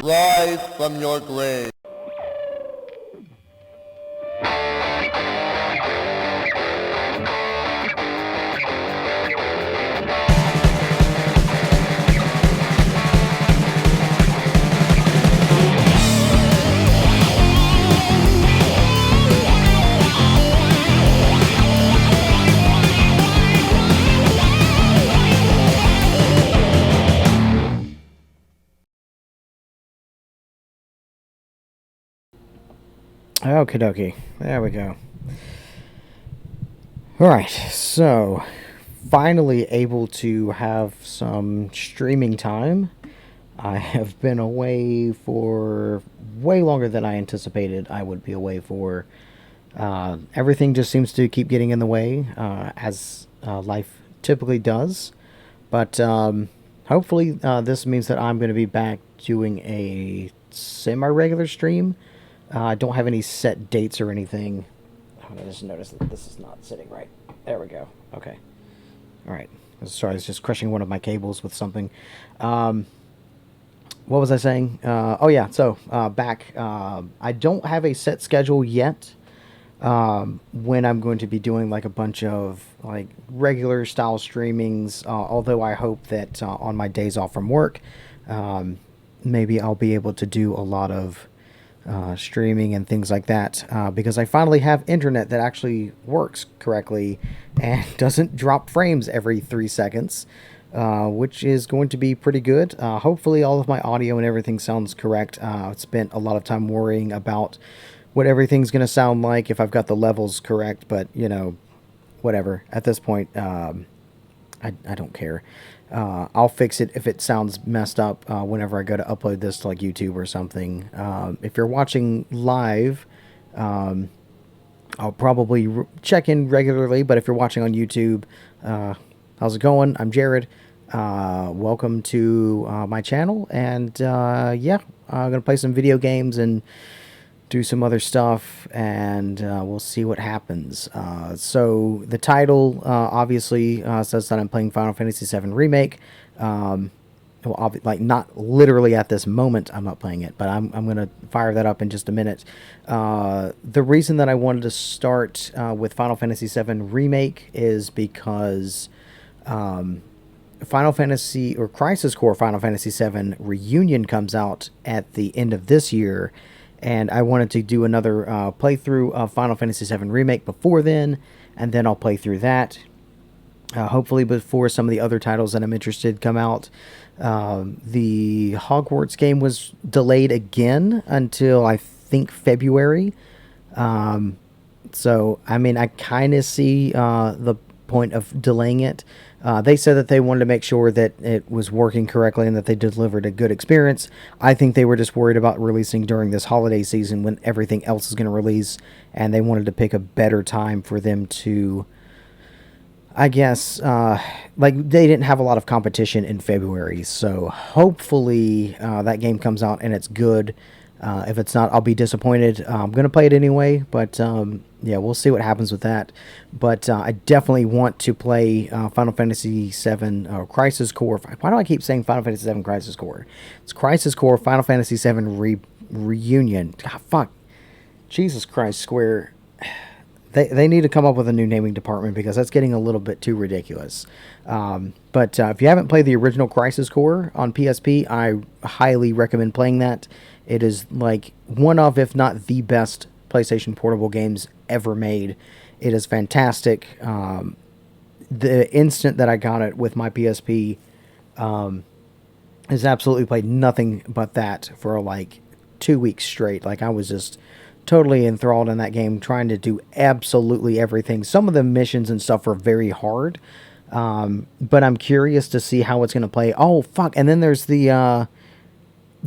Rise from your grave. Okie dokie. There we go. Alright, so finally able to have some streaming time. I have been away for way longer than I anticipated I would be away for. Everything just seems to keep getting in the way, as life typically does. But hopefully, this means that I'm going to be back doing a semi regular stream. I don't have any set dates or anything. Oh, I just noticed that this is not sitting right. There we go. Okay. All right. Sorry, I was just crushing one of my cables with something. What was I saying? Oh yeah. So back. I don't have a set schedule yet. When I'm going to be doing like a bunch of like regular style streamings. Although I hope that on my days off from work, maybe I'll be able to do a lot of streaming and things like that, because I finally have internet that actually works correctly and doesn't drop frames every 3 seconds, which is going to be pretty good. Hopefully, all of my audio and everything sounds correct. I spent a lot of time worrying about what everything's going to sound like if I've got the levels correct, but whatever. At this point, I don't care. I'll fix it if it sounds messed up whenever I go to upload this to like YouTube or something. If you're watching live, I'll probably check in regularly. But if you're watching on YouTube, how's it going? I'm Jared. Welcome to my channel. And yeah, I'm going to play some video games and do some other stuff, and we'll see what happens. So the title obviously says that I'm playing Final Fantasy VII Remake. Well, like not literally at this moment, I'm not playing it, but I'm gonna fire that up in just a minute. The reason that I wanted to start with Final Fantasy VII Remake is because Final Fantasy or Crisis Core Final Fantasy VII Reunion comes out at the end of this year, and I wanted to do another playthrough of Final Fantasy VII Remake before then, and then I'll play through that. Hopefully before some of the other titles that I'm interested come out. The Hogwarts game was delayed again until I think February. So, I mean, I kind of see the point of delaying it. They said that they wanted to make sure that it was working correctly and that they delivered a good experience. I think they were just worried about releasing during this holiday season when everything else is going to release, and they wanted to pick a better time for them to, I guess, like they didn't have a lot of competition in February. So hopefully that game comes out and it's good. If it's not, I'll be disappointed. I'm going to play it anyway, but yeah, we'll see what happens with that. But I definitely want to play Final Fantasy VII Crisis Core. Why do I keep saying Final Fantasy VII Crisis Core? It's Crisis Core Final Fantasy VII Reunion. God, fuck. Jesus Christ, Square. They need to come up with a new naming department because that's getting a little bit too ridiculous. But if you haven't played the original Crisis Core on PSP, I highly recommend playing that. It is like one of, if not the best PlayStation Portable games ever made. It is fantastic. The instant that I got it with my PSP, has absolutely played nothing but that for like 2 weeks straight. Like I was just totally enthralled in that game, trying to do absolutely everything. Some of the missions and stuff are very hard, but I'm curious to see how it's going to play. Oh fuck! And then there's the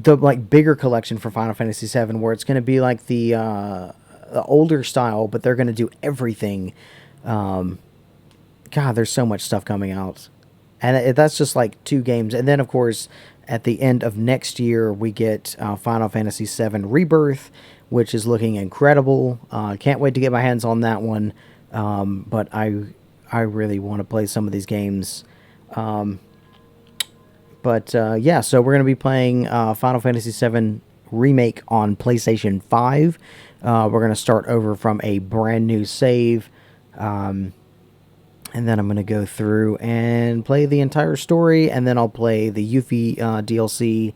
like bigger collection for Final Fantasy VII, where it's going to be like the older style, but they're going to do everything. God, there's so much stuff coming out, and that's just like 2 games. And then of course, at the end of next year, we get Final Fantasy VII Rebirth, which is looking incredible. Can't wait to get my hands on that one. But I really want to play some of these games. But yeah, so we're going to be playing Final Fantasy VII Remake on PlayStation 5. We're going to start over from a brand new save. And then I'm going to go through and play the entire story, and then I'll play the Yuffie DLC.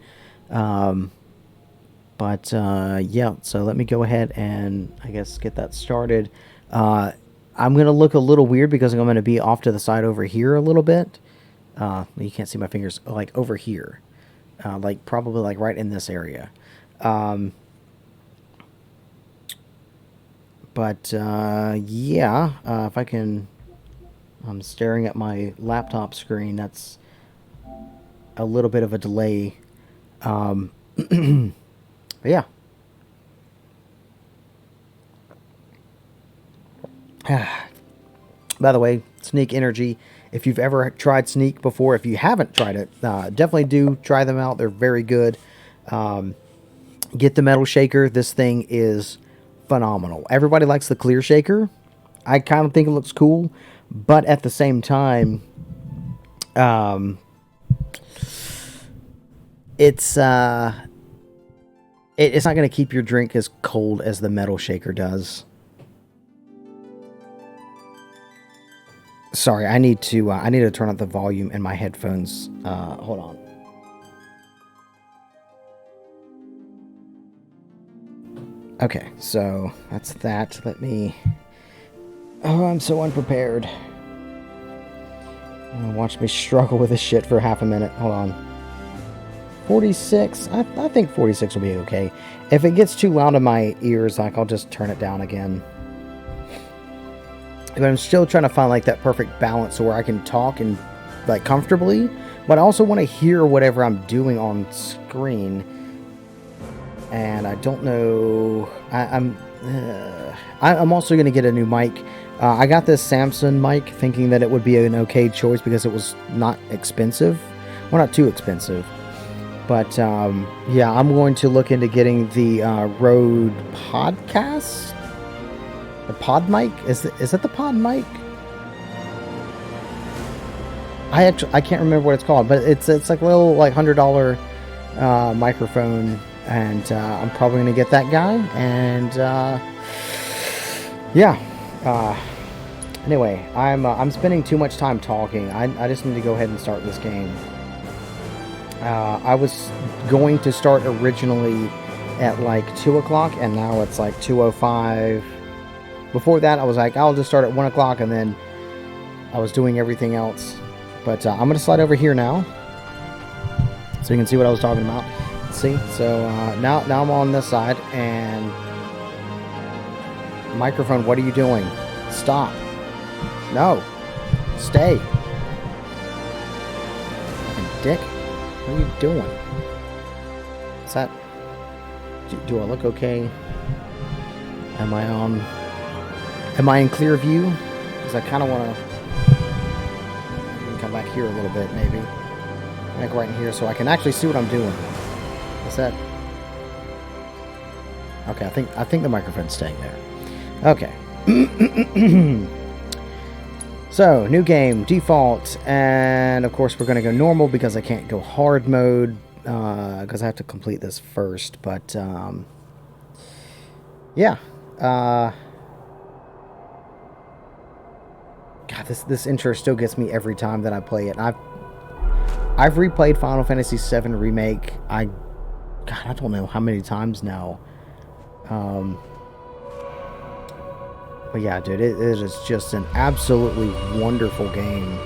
Yeah, so let me go ahead and, I guess, get that started. I'm going to look a little weird because I'm going to be off to the side over here a little bit. You can't see my fingers, like over here. Like probably like right in this area. Yeah, if I can... I'm staring at my laptop screen. That's a little bit of a delay. Yeah. By the way, Sneak Energy. If you've ever tried Sneak before, if you haven't tried it, definitely do try them out. They're very good. Get the metal shaker. This thing is phenomenal. Everybody likes the clear shaker. I kind of think it looks cool, but at the same time, it's not going to keep your drink as cold as the metal shaker does. Sorry, I need to turn up the volume in my headphones. Hold on. Okay, so that's that. Let me... Oh, I'm so unprepared. Watch me struggle with this shit for half a minute. Hold on. 46. I think 46 will be okay. If it gets too loud in my ears, like, I'll just turn it down again. But I'm still trying to find like that perfect balance where I can talk and like comfortably, but I also want to hear whatever I'm doing on screen. And I don't know. I'm also going to get a new mic. I got this Samsung mic thinking that it would be an okay choice because it was not expensive. Well, not too expensive. But yeah, I'm going to look into getting the Rode Podcast. The pod mic? Is that the pod mic? I can't remember what it's called, but it's like a little like $100 microphone, and I'm probably gonna get that guy. And yeah. Anyway, I'm spending too much time talking. I just need to go ahead and start this game. I was going to start originally at like 2 o'clock, and now it's like 2:05. Before that, I was like, I'll just start at 1 o'clock, and then I was doing everything else. But I'm going to slide over here now, so you can see what I was talking about. See? So now I'm on this side, and microphone, what are you doing? Stop. No. Stay. Fucking dick. What are you doing? Is that... Do I look okay? Am I in clear view? Because I kind of want to come back here a little bit, maybe. Like right in here, so I can actually see what I'm doing. Is that... Okay, I think the microphone's staying there. Okay. So, new game, default, and of course we're going to go normal because I can't go hard mode, because I have to complete this first, but, yeah. God, this intro still gets me every time that I play it. I've replayed Final Fantasy VII Remake. I don't know how many times now. But yeah, dude, it is just an absolutely wonderful game.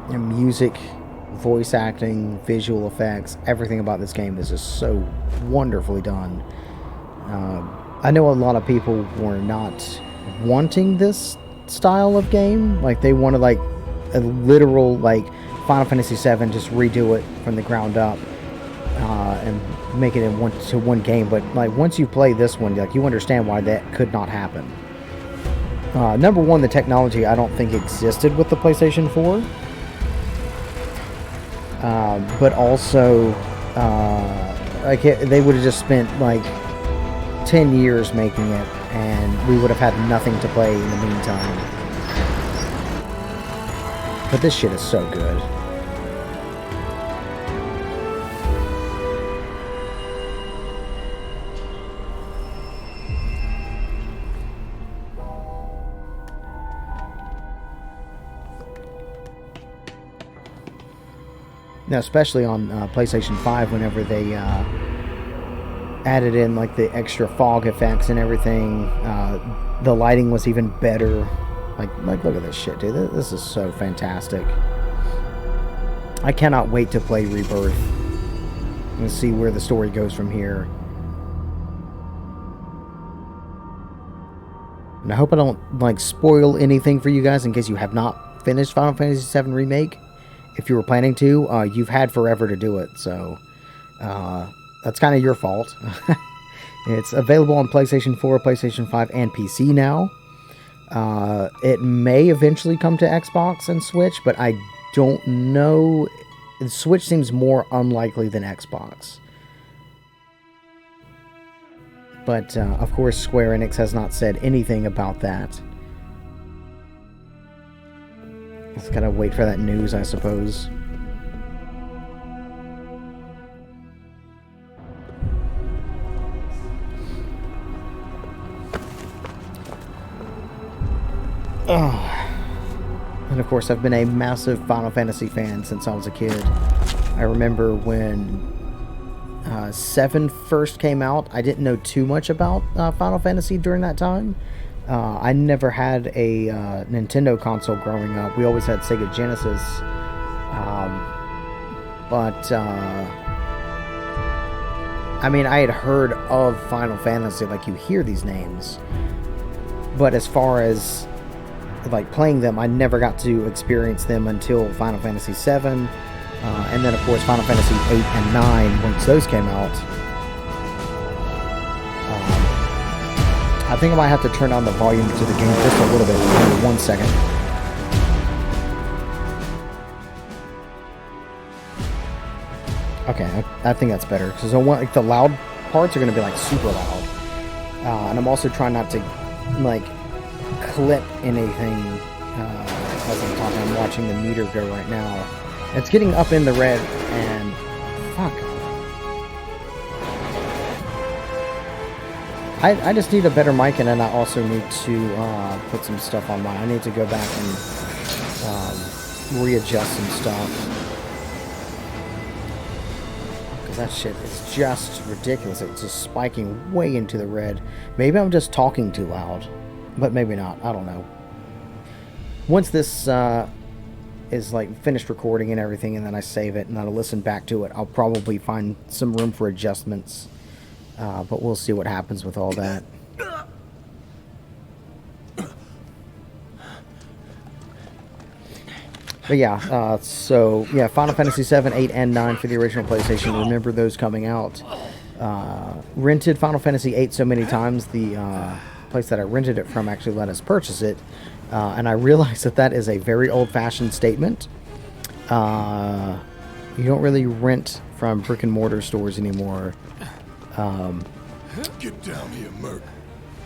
And music, voice acting, visual effects, everything about this game is just so wonderfully done. I know a lot of people were not wanting this style of game. Like, they wanted like a literal like Final Fantasy VII, just redo it from the ground up and make it in one game. But like, once you play this one, like, you understand why that could not happen. Number one, the technology I don't think existed with the PlayStation 4. But also, like, they would have just spent like 10 years making it, and we would have had nothing to play in the meantime. But this shit is so good. Now, especially on PlayStation 5, whenever they added in like the extra fog effects and everything, the lighting was even better. Like look at this shit, dude. This is so fantastic. I cannot wait to play Rebirth and see where the story goes from here. And I hope I don't like spoil anything for you guys in case you have not finished Final Fantasy VII Remake. If you were planning to, you've had forever to do it, so that's kind of your fault. It's available on PlayStation 4, PlayStation 5, and PC now. It may eventually come to Xbox and Switch, but I don't know. Switch seems more unlikely than Xbox. But, of course, Square Enix has not said anything about that. Just gotta wait for that news, I suppose. Oh. And of course, I've been a massive Final Fantasy fan since I was a kid. I remember when 7 first came out, I didn't know too much about Final Fantasy during that time. I never had a Nintendo console growing up. We always had Sega Genesis. I mean, I had heard of Final Fantasy, like you hear these names. But as far as like playing them, I never got to experience them until Final Fantasy VII. And then, of course, Final Fantasy VIII and 9, once those came out. I think I might have to turn down the volume to the game just a little bit. Give me 1 second. Okay, I think that's better. Because like, the loud parts are going to be like super loud. And I'm also trying not to like clip anything as I'm talking. I'm watching the meter go right now. It's getting up in the red, and fuck. I just need a better mic, and then I also need to put some stuff on mine. I need to go back and readjust some stuff. Because that shit is just ridiculous. It's just spiking way into the red. Maybe I'm just talking too loud, but maybe not. I don't know. Once this is like finished recording and everything, and then I save it and I'll listen back to it, I'll probably find some room for adjustments. But we'll see what happens with all that. But yeah, so yeah, Final Fantasy VII, 8, and 9 for the original PlayStation. Remember those coming out. Rented Final Fantasy VIII so many times, the place that I rented it from actually let us purchase it. And I realized that that is a very old-fashioned statement. You don't really rent from brick and mortar stores anymore. Get down here, Merc.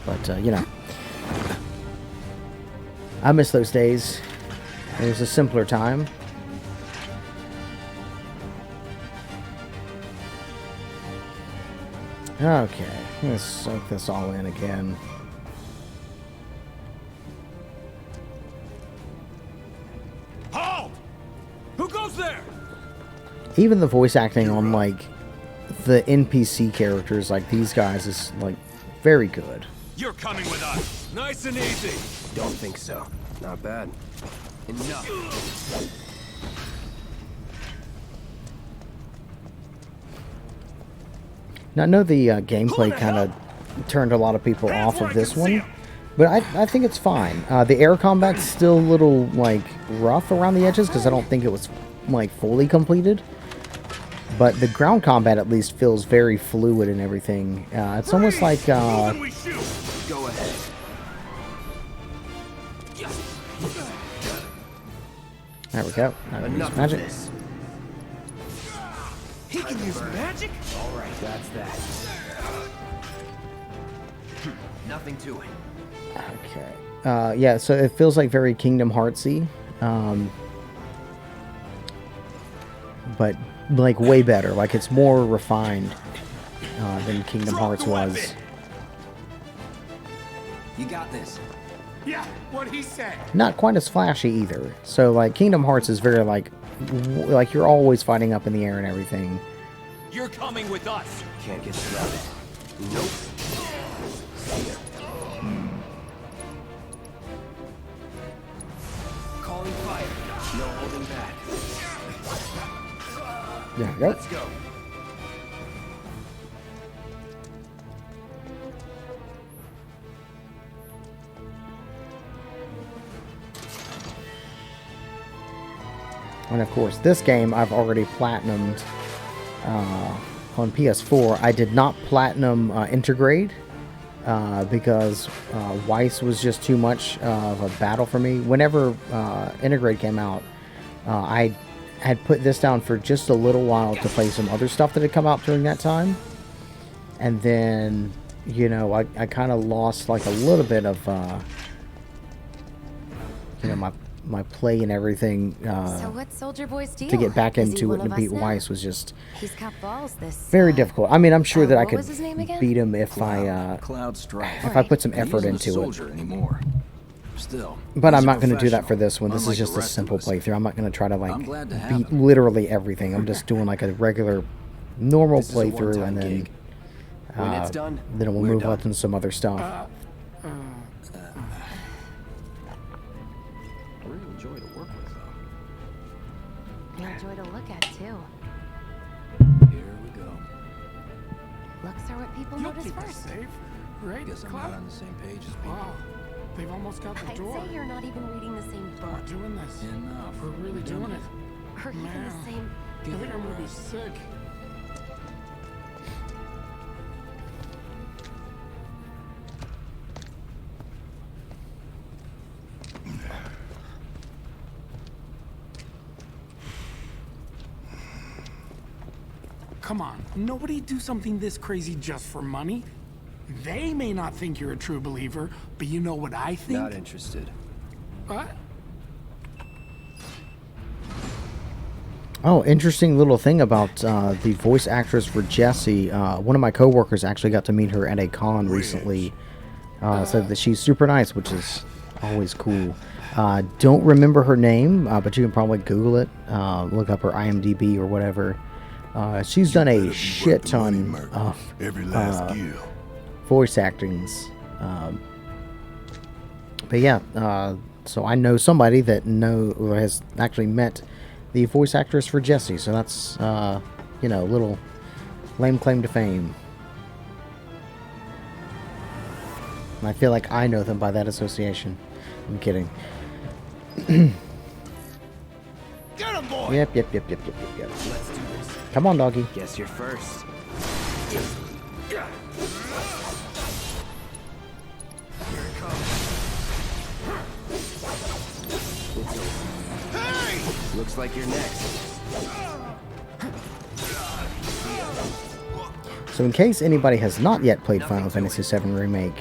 But, you know, I miss those days. It was a simpler time. Okay, let's soak this all in again. Halt! Who goes there? Even the voice acting on, like, the NPC characters, like these guys, is, like, very good. You're coming with us. Nice and easy. Don't think so. Not bad. Enough. Now, I know the gameplay kind of turned a lot of people off of this one, but I think it's fine. The air combat's still a little, like, rough around the edges, because I don't think it was, like, fully completed. But the ground combat, at least, feels very fluid and everything. It's almost like... Go ahead. There we go. Now we can use magic. He can use magic? Alright, that's that. Nothing to it. Okay. Yeah, so it feels like very Kingdom Heartsy. But like way better. Like it's more refined than Kingdom Hearts was. You got this. Yeah, what he said. Not quite as flashy either. So like Kingdom Hearts is very like you're always fighting up in the air and everything. You're coming with us. Can't get started. Nope. Calling fire. No holding back. There we go. Let's go. And of course, this game I've already platinumed on PS4. I did not platinum Intergrade because Weiss was just too much of a battle for me. Whenever Intergrade came out, I had put this down for just a little while to play some other stuff that had come out during that time. And then, you know, I kind of lost like a little bit of, you know, my play and everything So what's Soldier Boy's deal? to get back Is he into one it and of beat us now? Weiss was just He's got balls this very difficult. I mean, I'm sure that I what could was his name again? beat him if I Cloud Strife. if I put some He effort isn't a into it. soldier anymore. Still, But he's I'm a not going to do that for professional, this one. This is unlike just the a rest of simple us. playthrough. I'm not going to try to I'm like glad to have beat him. literally everything. I'm just doing like a regular, normal This is a playthrough, one-time and then gig. When it's done, then we'll we're move done. on to some other stuff. Real joy to work with, though. An enjoy to look at too. Here we go. Looks are what people You'll notice keep us first. safe, right? Guess I'm Cloud? not on the same page as people. Wow, they've almost got the I'd door. say you're not even reading the same We're book. doing this. Enough. We're really We've done doing it. it. Or even Man. the same. I think I'm gonna be sick. Come on, nobody do something this crazy just for money. They may not think you're a true believer, but you know what I think? Not interested. What? Oh, interesting little thing about the voice actress for Jessie. One of my coworkers actually got to meet her at a con recently. Said that she's super nice, which is always cool. Don't remember her name, but you can probably Google it. Look up her IMDb or whatever. She's done a shit ton of Every last gill. voice actings. But yeah, so I know somebody that has actually met the voice actress for Jessie, so that's you know, a little lame claim to fame. And I feel like I know them by that association. I'm kidding. Get him, boy. Yep. Let's do this. Come on, doggy. Guess you're first. Looks like you're next. So in case anybody has not yet played Final Fantasy VII Remake,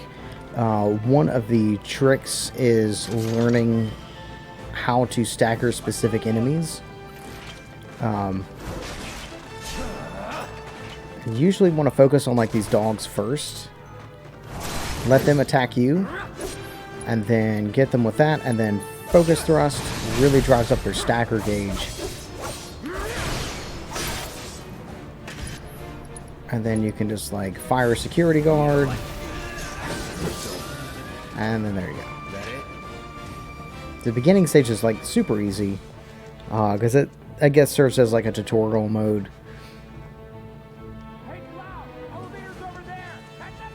one of the tricks is learning how to stagger specific enemies. You usually want to focus on like these dogs first. Let them attack you, and then get them with that, and then focus thrust really drives up their stagger gauge. And then you can just like fire a security guard. And then there you go. That it? The beginning stage is like super easy. Because it, I guess, serves as like a tutorial mode. Hey, Cloud, elevator's over there. Catch up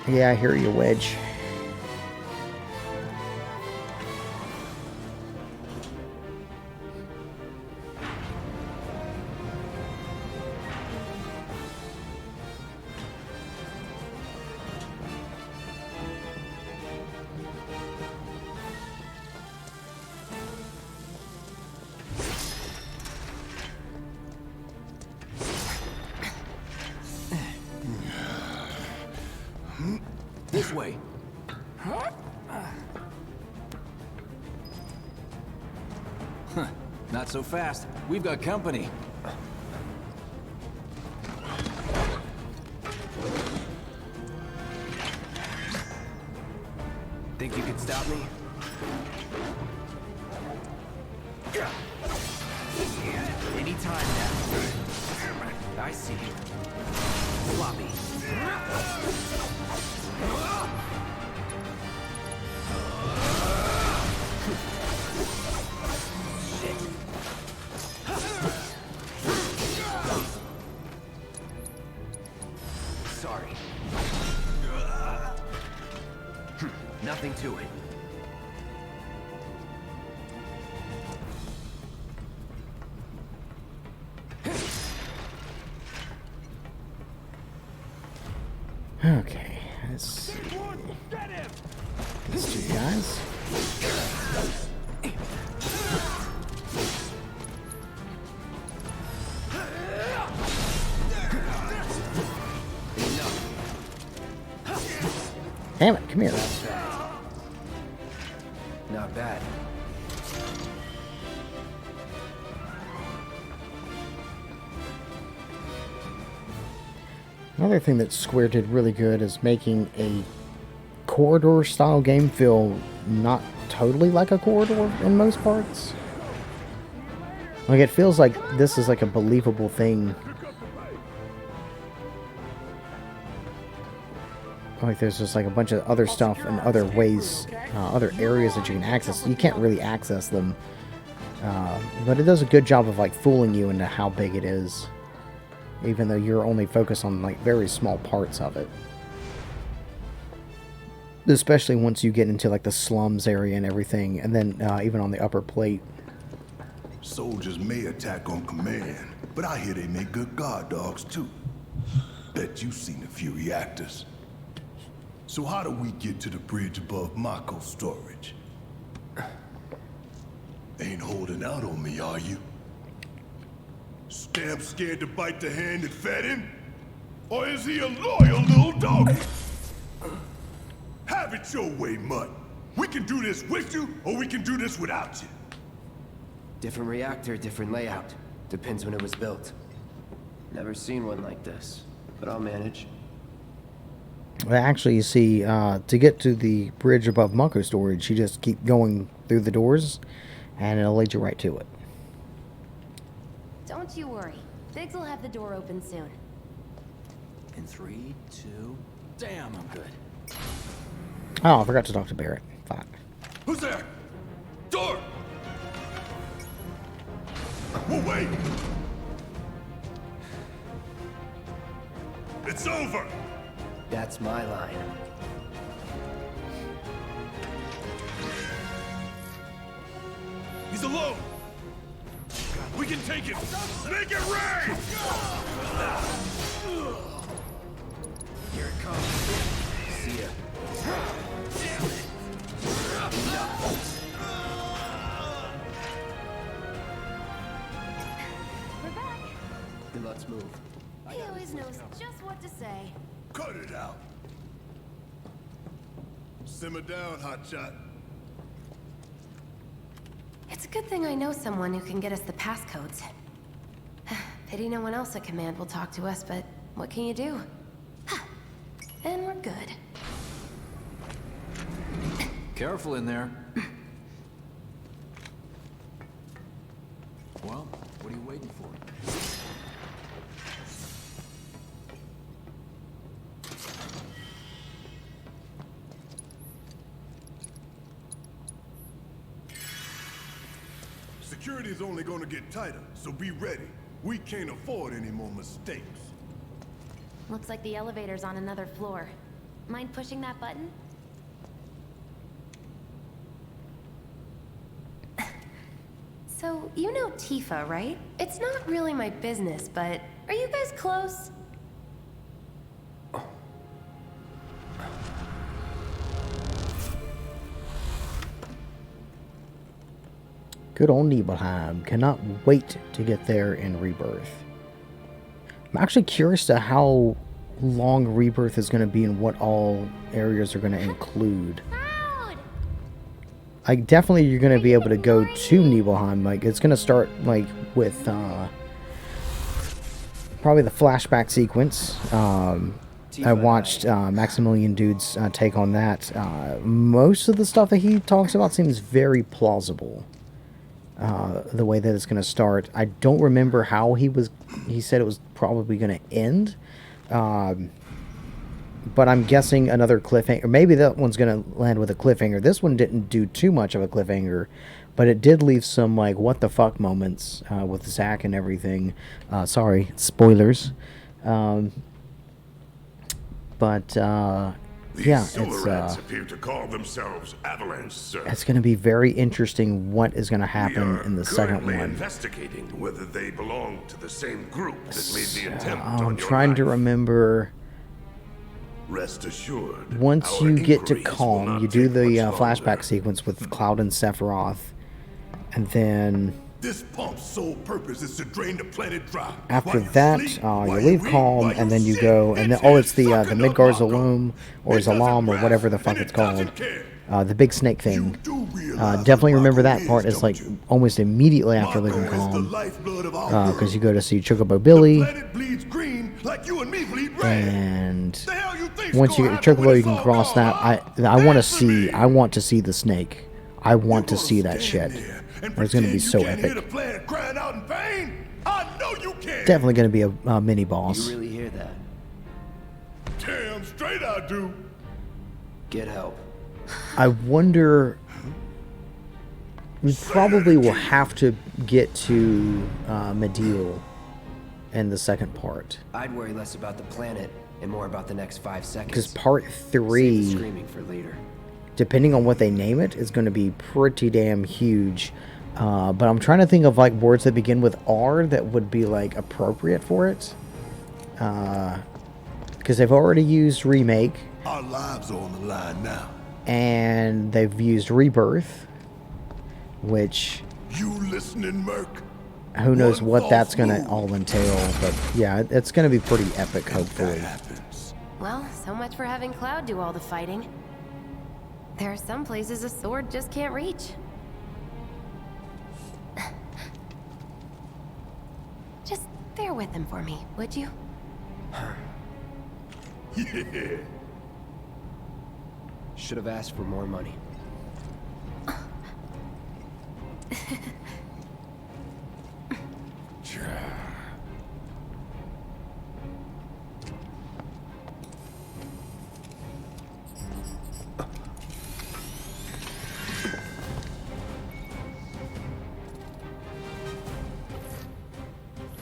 soon. Yeah, I hear you, Wedge. This way. Huh. Not so fast. We've got company. Think you can stop me? Anytime now. I see you. Floppy. Sorry. Nothing to it. Okay, let's see. These two guys. Damn it, come here. Not bad. Another thing that Square did really good is making a corridor style game feel not totally like a corridor in most parts. Like, it feels like this is like a believable thing. Like there's just like a bunch of other stuff and other ways, other areas that you can access. You can't really access them, but it does a good job of like fooling you into how big it is, even though you're only focused on like very small parts of it. Especially once you get into like the slums area and everything, and then even on the upper plate. Soldiers may attack on command, but I hear they make good guard dogs too. Bet you've seen a few reactors. So how do we get to the bridge above Mako storage? Ain't holding out on me, are you? Stamp scared to bite the hand that fed him? Or is he a loyal little doggy? Have it your way, Mutt. We can do this with you, or we can do this without you. Different reactor, different layout. Depends when it was built. Never seen one like this, but I'll manage. Well, actually, you see, to get to the bridge above Mako storage, you just keep going through the doors, and it'll lead you right to it. Don't you worry. Biggs will have the door open soon. In 3, 2, damn, I'm good. Oh, I forgot to talk to Barrett. Fuck. Who's there? Door! We'll wait! It's over! That's my line. He's alone! We can take it! Make it rain! Here it comes. See ya. Damn it. We're back. Then let's move. He always knows just what to say. Cut it out! Simmer down, hotshot. It's a good thing I know someone who can get us the passcodes. Pity no one else at command will talk to us, but what can you do? And we're good. Careful in there. Well, what are you waiting for? Security's only gonna get tighter, so be ready. We can't afford any more mistakes. Looks like the elevator's on another floor. Mind pushing that button? So, you know Tifa, right? It's not really my business, but are you guys close? Good old Nibelheim. Cannot wait to get there in Rebirth. I'm actually curious to how long Rebirth is going to be and what all areas are going to include. Definitely you're going to be able to go to Nibelheim. Like, it's going to start, like, with probably the flashback sequence. I watched Maximilian Dude's take on that. Most of the stuff that he talks about seems very plausible. The way that it's going to start. I don't remember how he said it was probably going to end. But I'm guessing another cliffhanger. Maybe that one's going to land with a cliffhanger. This one didn't do too much of a cliffhanger, but it did leave some, like, what the fuck moments with Zack and everything. Sorry, spoilers. Yeah, Silverats appear to call themselves Avalanche, sir. It's going to be very interesting what is going to happen in the second one. Investigating whether they belong to the same group that made the attempt on I'm your trying to life. remember. Rest assured. Once our you get to inquiries will Calm, not you do take the much flashback longer. sequence with Cloud and Sephiroth, and then This pump's sole purpose is to drain the planet dry. after While you that, sleep, you while leave eat, Calm, while and you then you sit, go, and then, it's the sucking Midgar up Marco. Zalum, or It doesn't Zalam, or rest, whatever the fuck and it's it called. doesn't care. The big snake You thing. do realize Definitely what remember Marco that part. is, It's like don't you? almost immediately after Marco leaving is the Calm, lifeblood of our because you world. go to see Chocobo The Billy, planet bleeds green like you and me bleed red. and The hell you think's once you gonna get to happen when Chocobo, you it's can all cross gone, that. huh? I want to Answer see. me. I want to see the snake. I want to You see gonna that stand shit. there and It's going to be pretend so you can't hear epic. the planet crying out in pain? I know you can. Definitely going to be a mini boss. You really hear that? Damn straight I do. Get help. I wonder. We probably will have to get to Mediel in the second part, I'd worry less about the planet and more about the next 5 seconds. because part Save the 3, screaming for later. depending on what they name it, is going to be pretty damn huge. But I'm trying to think of, like, words that begin with R that would be, like, appropriate for it. Because they've already used Remake, Our lives are on the line now. and they've used Rebirth, which You listening, Merc? who knows One what false that's going to move. all entail. But yeah, it's going to be pretty epic, hopefully. That happens. Well, so much for having Cloud do all the fighting. There are some places a sword just can't reach. Just bear with him for me, would you? Yeah. Should have asked for more money.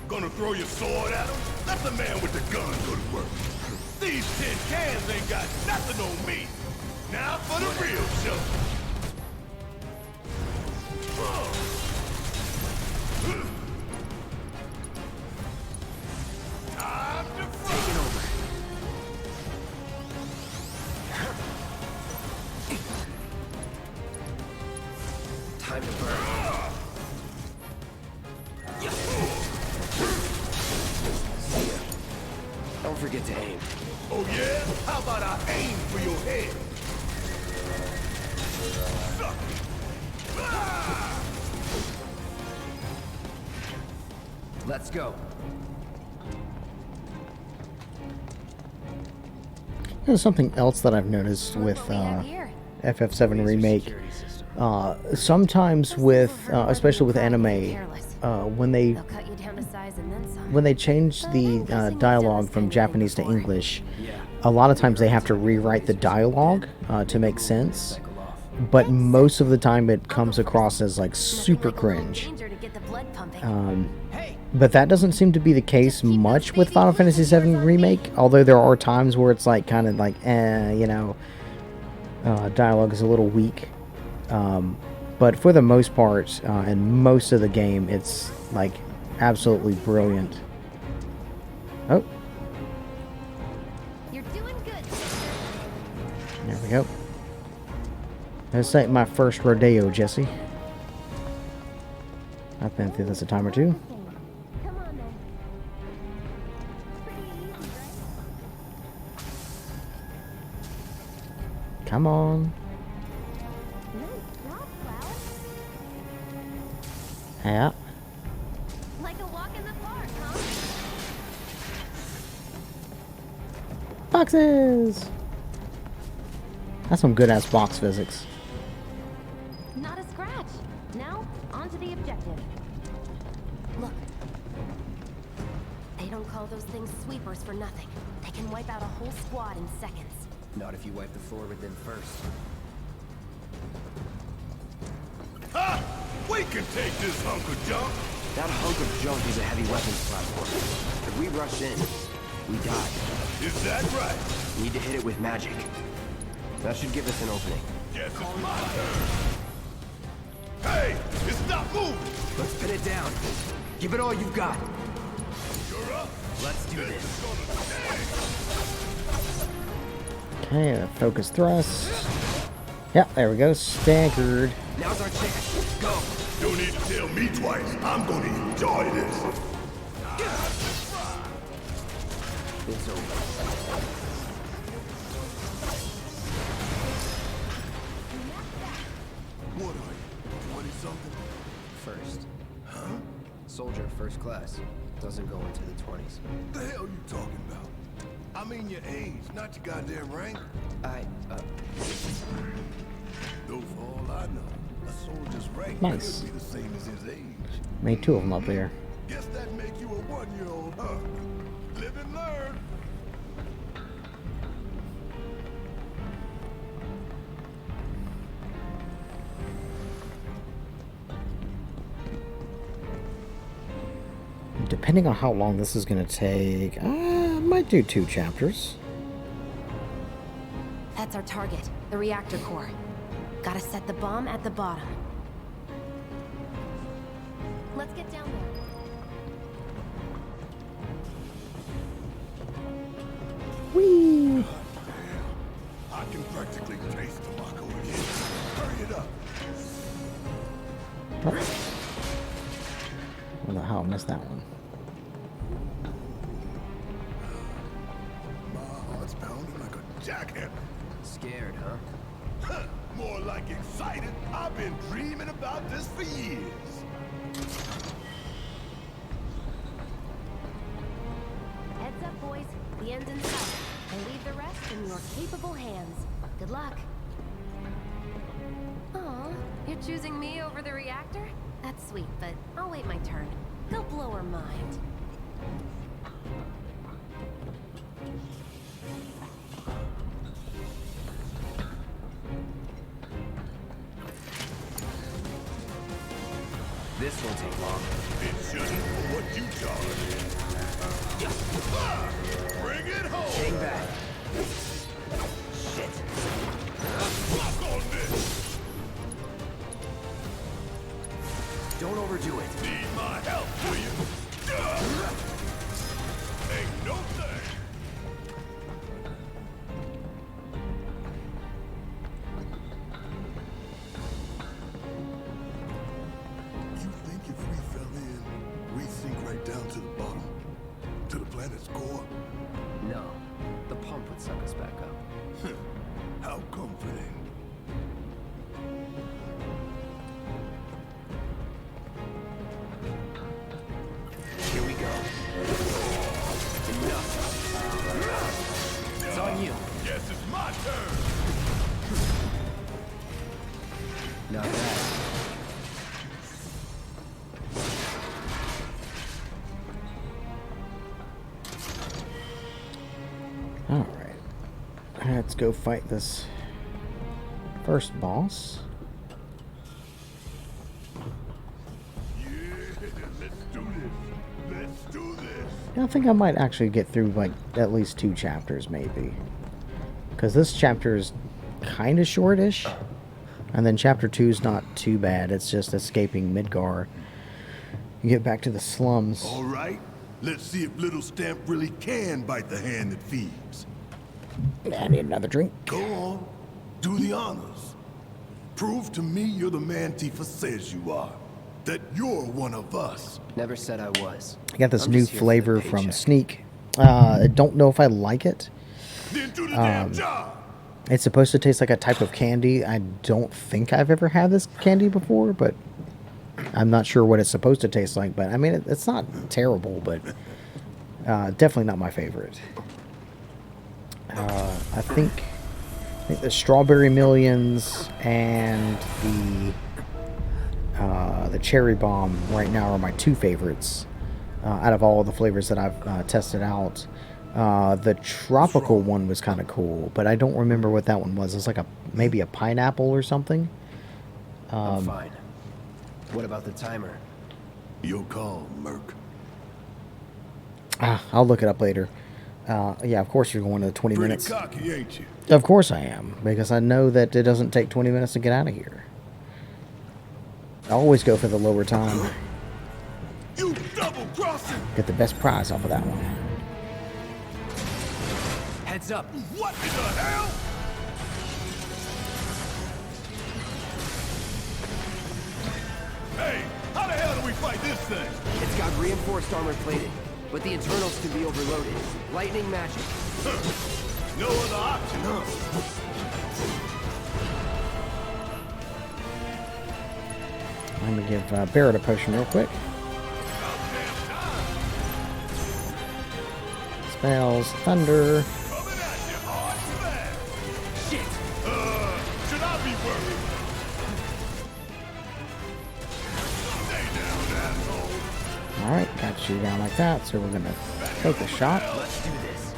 Gonna throw your sword at him? Let the man with the gun go to work. These tin cans ain't got nothing on me. Now for the real show. Time to fry. Time to burn. Don't forget to aim. Oh yeah? How about I aim for your head? Suck it. Ah! Let's go. There's something else that I've noticed with What we have here. FF7 Remake. Security system. Sometimes with, Overboard especially with and anime, careless. when they They'll cut you down to size and then some. when they change But the I'm guessing you've done dialogue this from kind of thing Japanese to before. English, Yeah. a lot of times they have to rewrite the dialogue to make sense. Cycle off. But most of the time it comes across as, like, Nothing super like a little cringe. danger to get the blood pumping. Hey! But that doesn't seem to be the case much with Final Fantasy VII Remake, although there are times where it's like kind of like, dialogue is a little weak. But for the most part, and most of the game, it's like absolutely brilliant. Oh, You're doing good. there we go. This ain't my first rodeo, Jesse. I've been through this a time or two. Come on then. Pretty easy, right? Come on. Yeah. Like a walk in the park, huh? Boxes! That's some good-ass box physics. Not a scratch. Now, on to the objective. Look. They don't call those things sweepers for nothing. They can wipe out a whole squad in seconds. Not if you wipe the floor with them first. Ha! We can take this hunk of junk. That hunk of junk is a heavy weapons platform. If we rush in, we die. Is that right? Need to hit it with magic. That should give us an opening. Guess it's my turn. Hey, it's not moving. Let's pin it down. Give it all you've got. You're up. Let's do this. Okay, focus thrust. Yep, there we go. Staggered. Now's our chance. Go. Don't need to tell me twice. I'm gonna enjoy this. It's over. What are you? 20-something? First. Huh? Soldier, first class. Doesn't go into the 20s. The hell you talking about? I mean your age, not your goddamn rank. Though for all I know, a soldier's rank Nice. could be the same as his age. Made two of them up there. Guess that make you a one-year-old, huh? Live and learn. Depending on how long this is going to take, I might do 2 chapters. That's our target, the reactor core. Gotta set the bomb at the bottom. Let's get down there. Whee! I can practically taste tobacco in here. Hurry it up. I don't know how I missed that one. My heart's pounding like a jackhammer. Scared, huh? More like excited. I've been dreaming about this for years. Heads up, boys. The end's in sight. I leave the rest in your capable hands. Good luck. Aw, you're choosing me over the reactor? That's sweet, but I'll wait my turn. Go blow her mind. This won't take long. It shouldn't for what you charge. Bring it home. Hang back. Shit. Fuck on this. Don't overdo it. Need my help, do you? Ain't no thing. You think if we fell in, we'd sink right down to the bottom? To the planet's core? No. The pump would suck us back up. How comforting. Here we go. Enough. It's on you. Guess it's my turn. Not bad. Alright. Let's go fight this first boss. Yeah, let's do this. Let's do this. Yeah, I think I might actually get through like at least 2 chapters maybe. Because this chapter is kind of shortish. And then chapter 2 is not too bad. It's just escaping Midgar. You get back to the slums. All right, let's see if Little Stamp really can bite the hand that feeds. I need another drink. Go on, do the honors. Prove to me you're the man Tifa says you are. That you're one of us. Never said I was. I got this I'm new just here for the flavor from paycheck. Sneak. I don't know if I like it. Then do the damn job. It's supposed to taste like a type of candy. I don't think I've ever had this candy before, but I'm not sure what it's supposed to taste like. But I mean, it's not terrible, but definitely not my favorite. I think the Strawberry Millions and the Cherry Bomb right now are my two favorites out of all the flavors that I've tested out. The tropical one was kind of cool, but I don't remember what that one was. It's like maybe a pineapple or something. I'm fine. What about the timer? Your call, Merc. I'll look it up later. Yeah, of course you're going to 20 Pretty minutes. cocky, ain't you? Of course I am, because I know that it doesn't take 20 minutes to get out of here. I always go for the lower time. You double crossing! Get the best prize off of that one. Heads up. What in the hell? Hey, how the hell do we fight this thing? It's got reinforced armor plating, but the internals can be overloaded. Lightning magic. No other option, huh? I'm going to give Barrett a potion real quick. Spells, thunder. Coming at you hard and fast. Shit! Should I be worried? Stay down, asshole. Alright, got you down like that, so we're going to take a shot. Let's do this.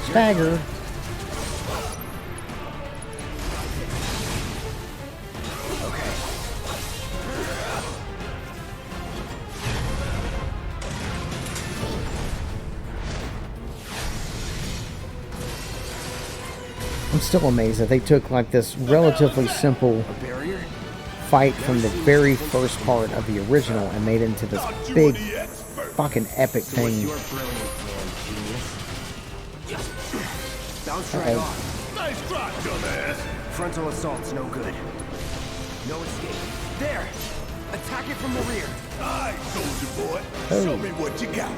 Stagger. I'm still amazed that they took like this relatively simple A barrier? fight from the very first part of the original and made it into this Thought you big were the expert. fucking epic thing. You're brilliant, man, genius. Bounce right Uh-oh. off. Nice try, dumbass. Frontal assault's no good. No escape. There! Attack it from the rear. All right, soldier boy. Oh. Show me what you got.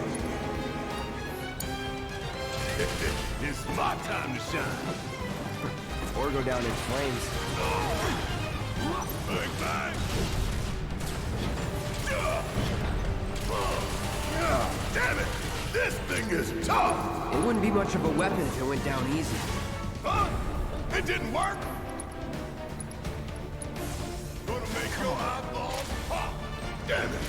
It's my time to shine. Or go down in flames. Big bang. Damn it! This thing is tough! It wouldn't be much of a weapon if it went down easy. Huh? It didn't work? Gonna make your eyeballs pop! Damn it!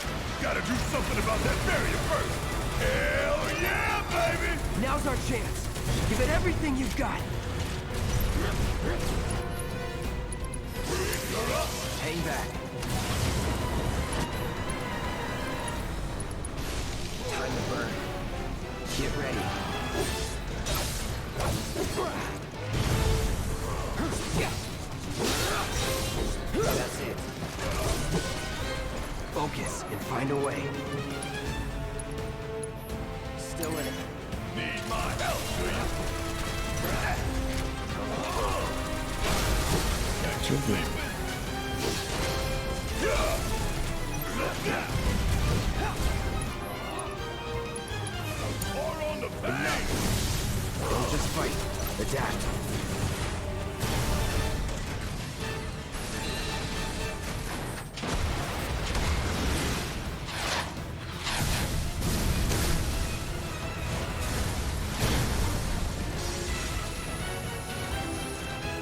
Gotta do something about that barrier first! Hell yeah, baby! Now's our chance. Give it everything you've got. Hang back. Time to burn. Get ready. That's it. Focus and find a way. Still in it. Need my help, do you? Sure do. Or on the bang! Don't just fight. Adapt.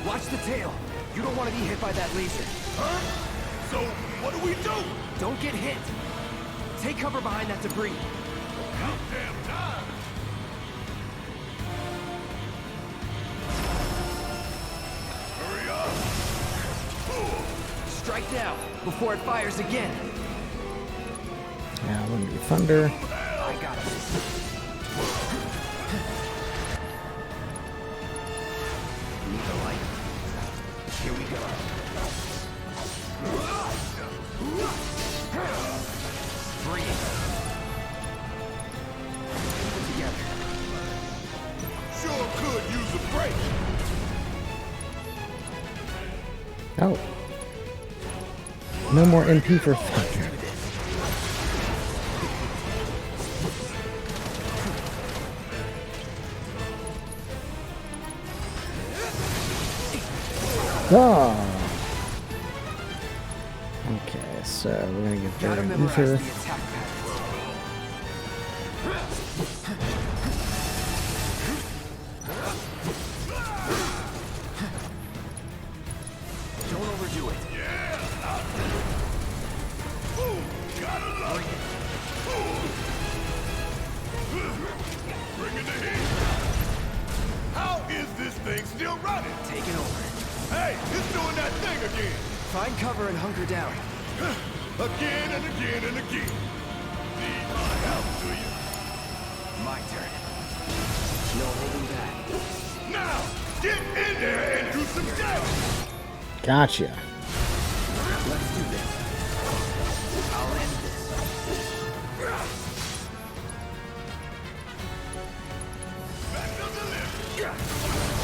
Watch the tail. You don't want to be hit by that laser. Huh? So, what do we do? Don't get hit. Take cover behind that debris. Goddamn time! Hurry up! Strike now, before it fires again. Now I'm going to do thunder. I got it. Need a light. Here we go. Breathe. Keep it together. Sure could use a break! Oh. No more MP for thunder. Oh. Okay, so we're gonna get Gotta there in memorize ether. the attack patterns. Don't overdo it. Bringing the heat. How is this thing still running? Taking over. Hey, it's doing that thing again. Find cover and hunker down. Again and again and again. Need my help, do you? My turn. No holding back. Now, get in there and do some damage. Gotcha. Let's do this. I'll end this. Back to the left.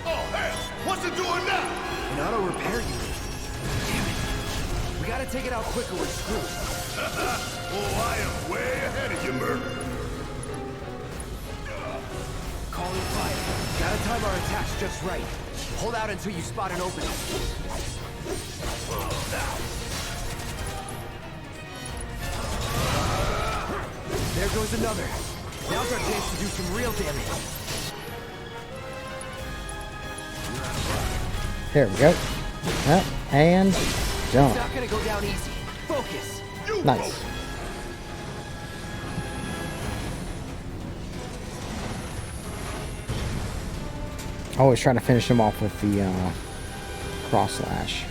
Oh, hell! What's it doing now? An auto repair unit. Damn it. We gotta take it out quicker, we're screwed. Oh, I am way ahead of you, Merc. Calling fire. Gotta time our attacks just right. Hold out until you spot an opening. There goes another. Now's our chance to do some real damage. Here we go. Up and It's jump. not gonna go down easy. Focus. Nice. Always trying to finish him off with the cross slash.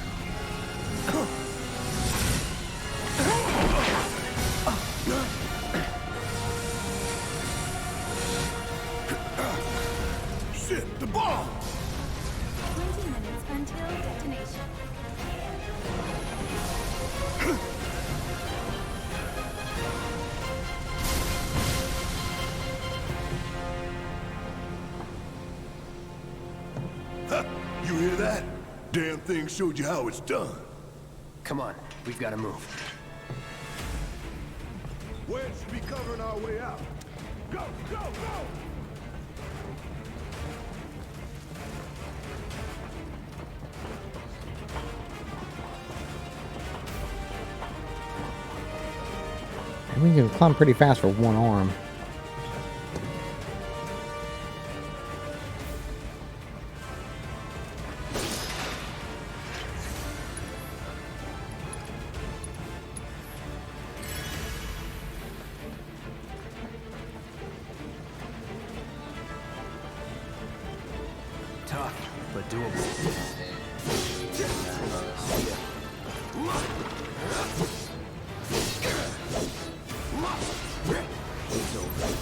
Shit, the bomb! 20 minutes until detonation. Huh, you hear that? Damn thing showed you how it's done. Come on, we've gotta move. Where should be covering our way out? Go, go, go! And we can climb pretty fast for one arm. Tough, but doable. It's over.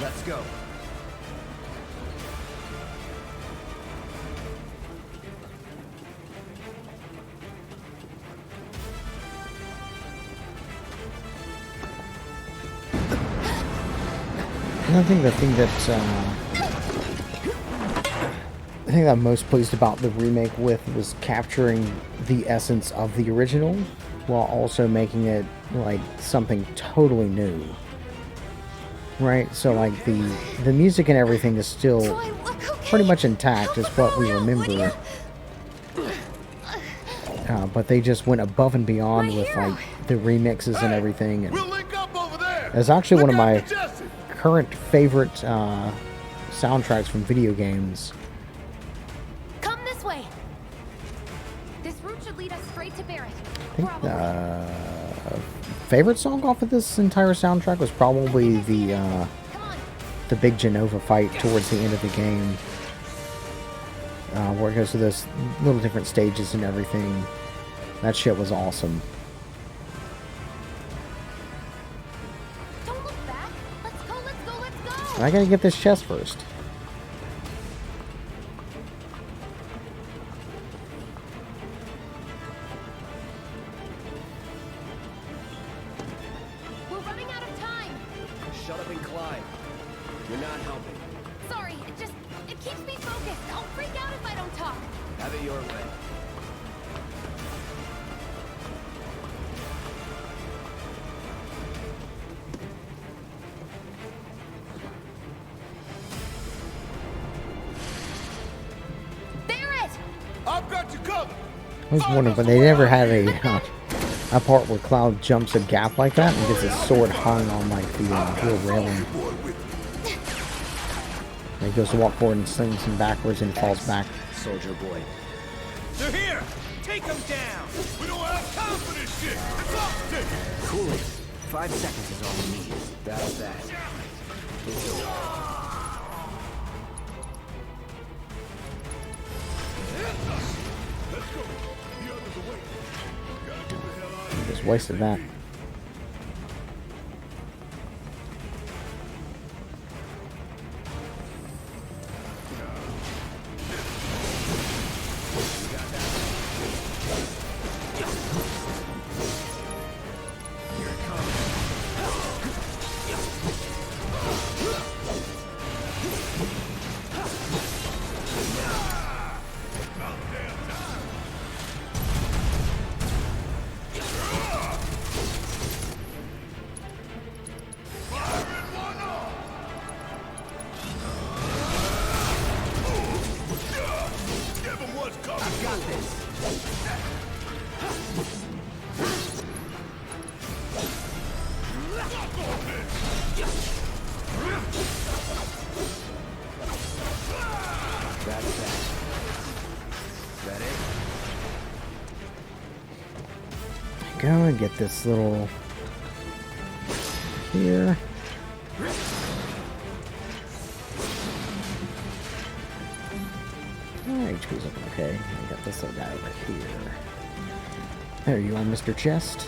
Let's go. And I think the thing that I think that I'm most pleased about the remake with was capturing the essence of the original while also making it like something totally new. Right? So like the music and everything is still Do I look okay? pretty much intact as what we remember. But they just went above and beyond My with hero. like the remixes and everything. And We'll link up over there! it's actually one of Look my out for Jesse. current favorite soundtracks from video games. Come this way. This route should lead us straight to Barrett. I think Probably. favorite song off of this entire soundtrack was probably Come on. the big Genova fight towards the end of the game, where it goes to those little different stages and everything. That shit was awesome. Don't look back. Let's go, let's go, let's go. I gotta get this chest first. We're running out of time. Shut up and climb. You're not helping. Sorry, it keeps me focused. I'll freak out if I don't talk. Have it your way. I've got you covered. I was wondering, but they never had a part where Cloud jumps a gap like that and gets his sword hung on like the little railing. And he goes to walk forward and slings him backwards and falls back. Soldier boy. They're here! Take them down! We don't have time for this shit. It's off ticket. Cool it. 5 seconds is all we need. That's that. It's over. Just wasted that. Go and get this little here. HP's looking okay. I got this little guy over here. There you are, Mr. Chest.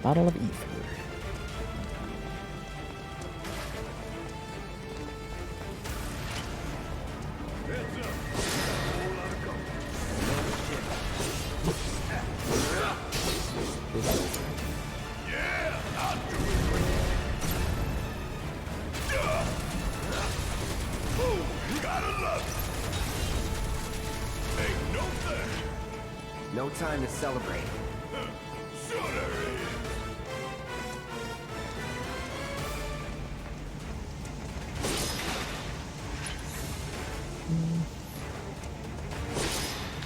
Bottle of ether. No time to celebrate. Sure there is.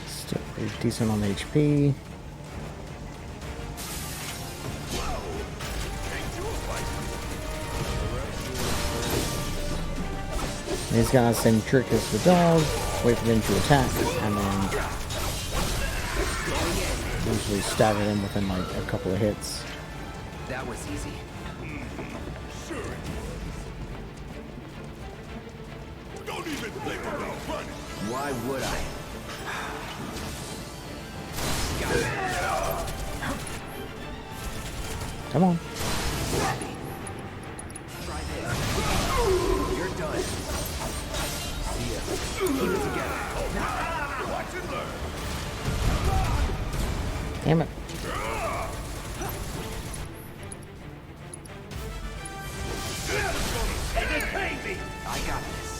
Still pretty decent on HP. He's got the same trick as the dog. Wait for them to attack, and then usually stagger them within like a couple of hits. That was easy. Sure it was. Don't even think about running. Why would I? Come on. Try this. You're done. See ya. Keep it together. Watch and learn. Damn it. I got this.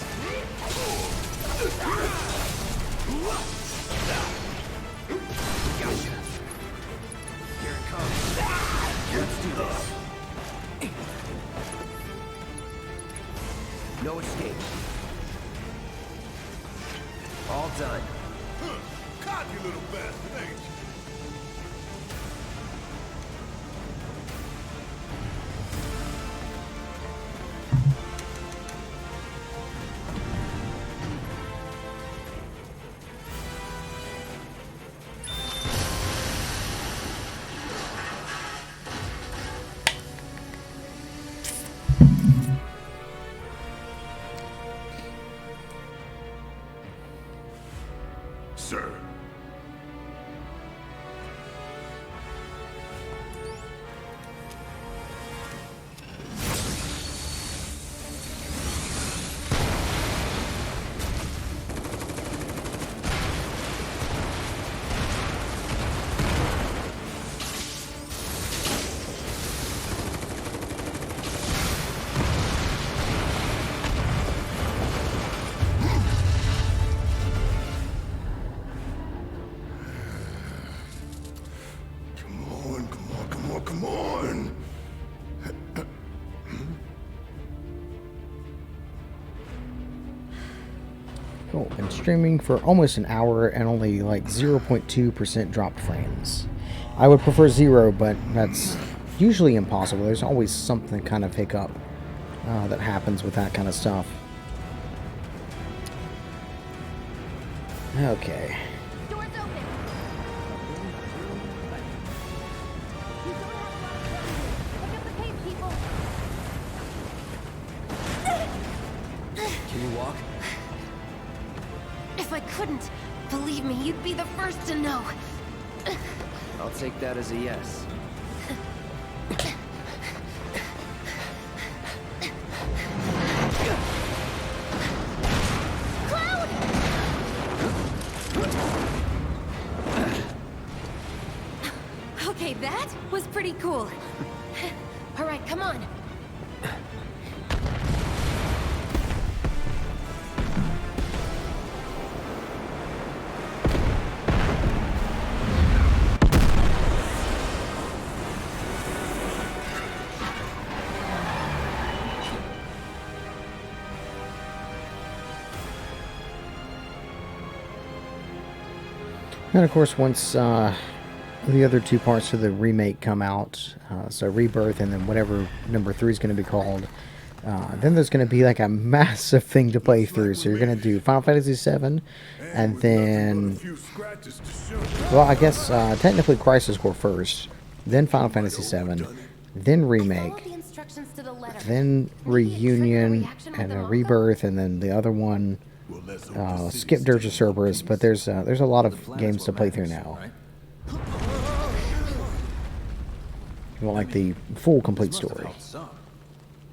Gotcha. Here it comes. Let's do this. No escape. All done. Cocky little bastard, ain't you? Sir. Cool. Been streaming for almost an hour and only like 0.2% dropped frames. I would prefer 0, but that's usually impossible. There's always something kind of hiccup that happens with that kind of stuff. Okay. Doors open. Pick up the pace, people. Can you walk? If I couldn't, believe me, you'd be the first to know. I'll take that as a yes. Okay, that was pretty cool. All right, come on. And of course, once the other two parts of the remake come out, so Rebirth and then whatever number 3 is going to be called, then there's going to be like a massive thing to play through. So you're going to do Final Fantasy VII, and then, well, I guess technically Crisis Core first, then Final Fantasy VII, then Remake, then Reunion, and a Rebirth, and then the ottle one. Skip Dirge of Cerberus, but there's a lot of games to play through now. You want like the full complete story.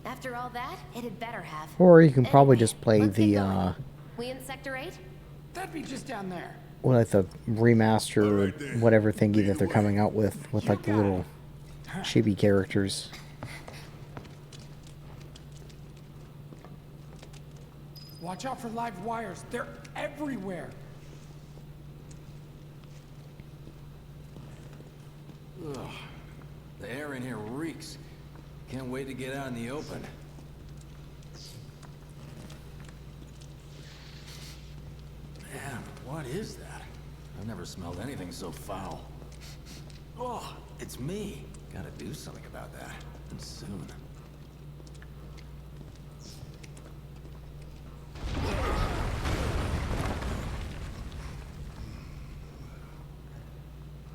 After all that, it had better have. Or you can probably just play the We in Sector 8? That'd be just down there. well, like the remaster whatever thingy that they're coming out with like the little chibi characters. Watch out for live wires. They're everywhere. Ugh. The air in here reeks. Can't wait to get out in the open. Man, what is that? I've never smelled anything so foul. Oh, it's me. Gotta do something about that. And soon.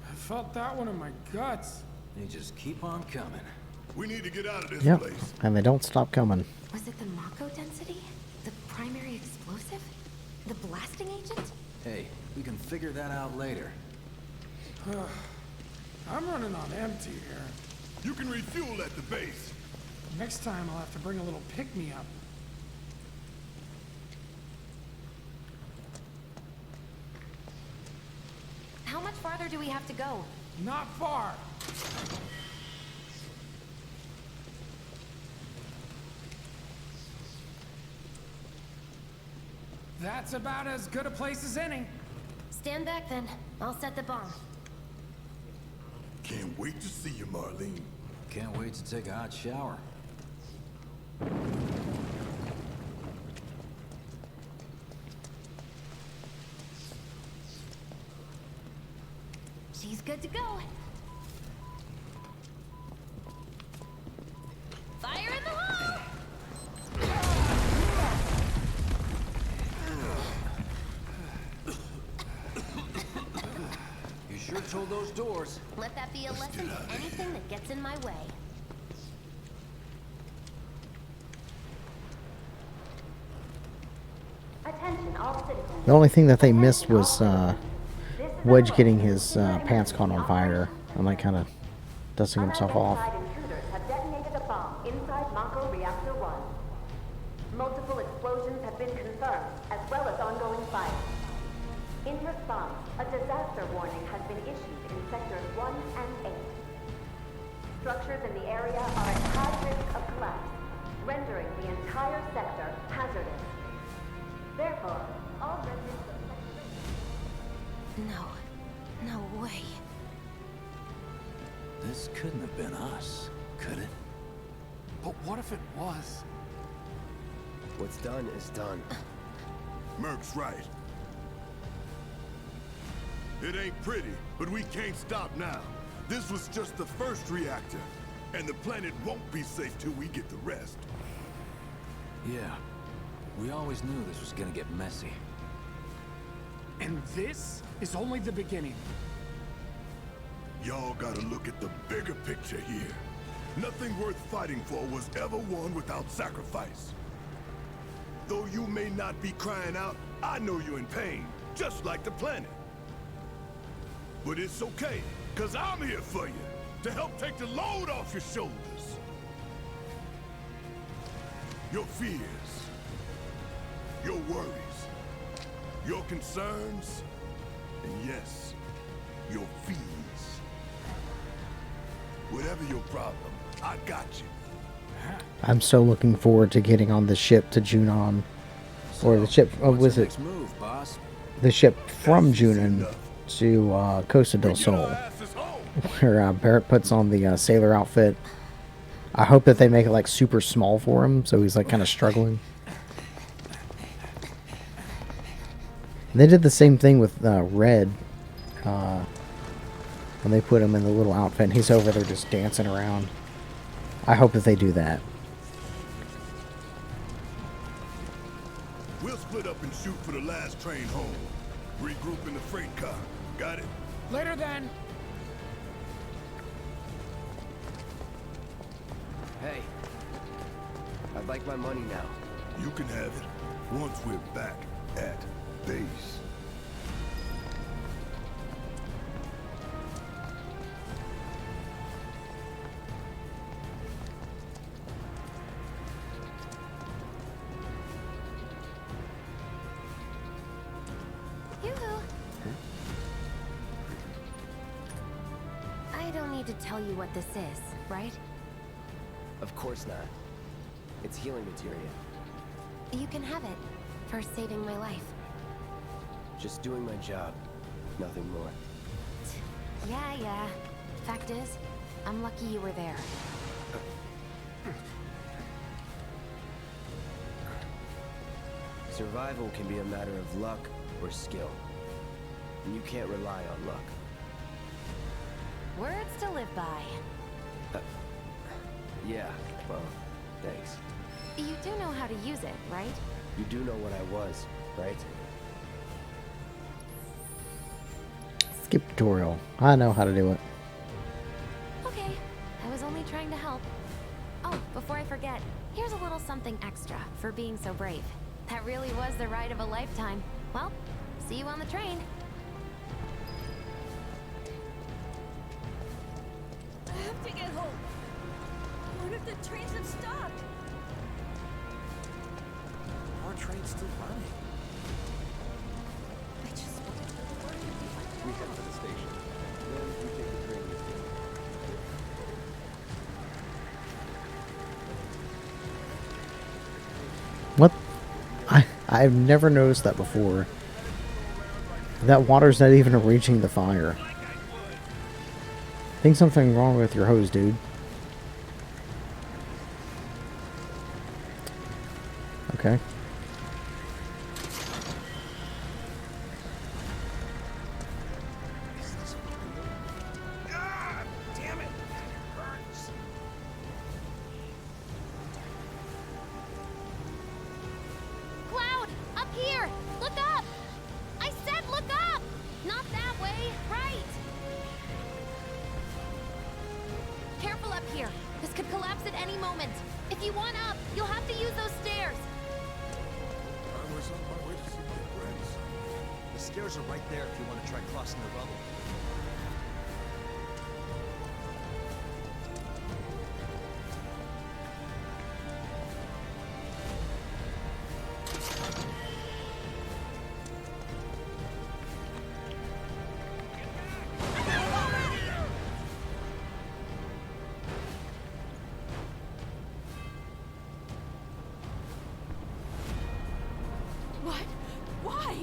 I felt that one in my guts. They just keep on coming. We need to get out of this Yep, place. and they don't stop coming. Was it the Mako density? The primary explosive? The blasting agent? Hey, we can figure that out later. I'm running on empty here. You can refuel at the base. Next time I'll have to bring a little pick-me-up. How much farther do we have to go? Not far. That's about as good a place as any. Stand back then. I'll set the bomb. Can't wait to see you, Marlene. Can't wait to take a hot shower. She's good to go. Fire in the hole! You sure told those doors. Let that be a lesson to anything that gets in my way. Attention, all citizens. The only thing that they missed was Wedge getting his pants caught on fire and like kind of dusting himself off. Unidentified intruders have detonated a bomb inside Mako Reactor 1. Multiple explosions have been confirmed, as well as ongoing fire. In response, a disaster warning has been issued in Sectors 1 and 8. Structures in the area are at high risk of collapse, rendering the entire sector hazardous. Therefore, all residents of Sector 8... No way. This couldn't have been us, could it? But what if it was? What's done is done. Merc's right. It ain't pretty, but we can't stop now. This was just the first reactor, and the planet won't be safe till we get the rest. Yeah. We always knew this was gonna get messy. And this is only the beginning. Y'all gotta look at the bigger picture here. Nothing worth fighting for was ever won without sacrifice. Though you may not be crying out, I know you're in pain, just like the planet. But it's okay, 'cause I'm here for you, to help take the load off your shoulders. Your fears, your worries, your concerns, and yes, your fees. Whatever your problem, I got you. I'm so looking forward to getting on the ship to Junon. Or the ship, oh, was it Next move, boss. the ship from That's easy Junon enough. to Costa del Your Sol, ass is home. where Barrett puts on the sailor outfit. I hope that they make it like super small for him, so he's like kind of struggling. And they did the same thing with Red when they put him in the little outfit, and he's over there just dancing around. I hope that they do that. We'll split up and shoot for the last train home. Regroup in the freight car. Got it? Later then. Hey. I'd like my money now. You can have it once we're back at base. Yoo-hoo. I don't need to tell you what this is, right? Of course not. It's healing materia. You can have it for saving my life. Just doing my job. Nothing more. Yeah. Fact is, I'm lucky you were there. Survival can be a matter of luck or skill. And you can't rely on luck. Words to live by. Yeah, well, thanks. You do know how to use it, right? You do know what I was, right? Skip tutorial. I know how to do it. Okay, I was only trying to help. Oh, before I forget, here's a little something extra for being so brave. That really was the ride of a lifetime. Well, see you on the train. I have to get home. What if the trains have stopped? Our train's still running. I just wanted to work and be my We head to the station. Then we take the train with you. What? I've never noticed that before. That water's not even reaching the fire. I think something wrong with your hose, dude. Okay. Damn it! Burns. Cloud! Up here! Look up! I said look up! Not that way, right! Careful up here. This could collapse at any moment. If you want up, you'll have to use those stairs. I was on my way to see my friends. The stairs are right there if you want to try crossing the rubble. What? Why?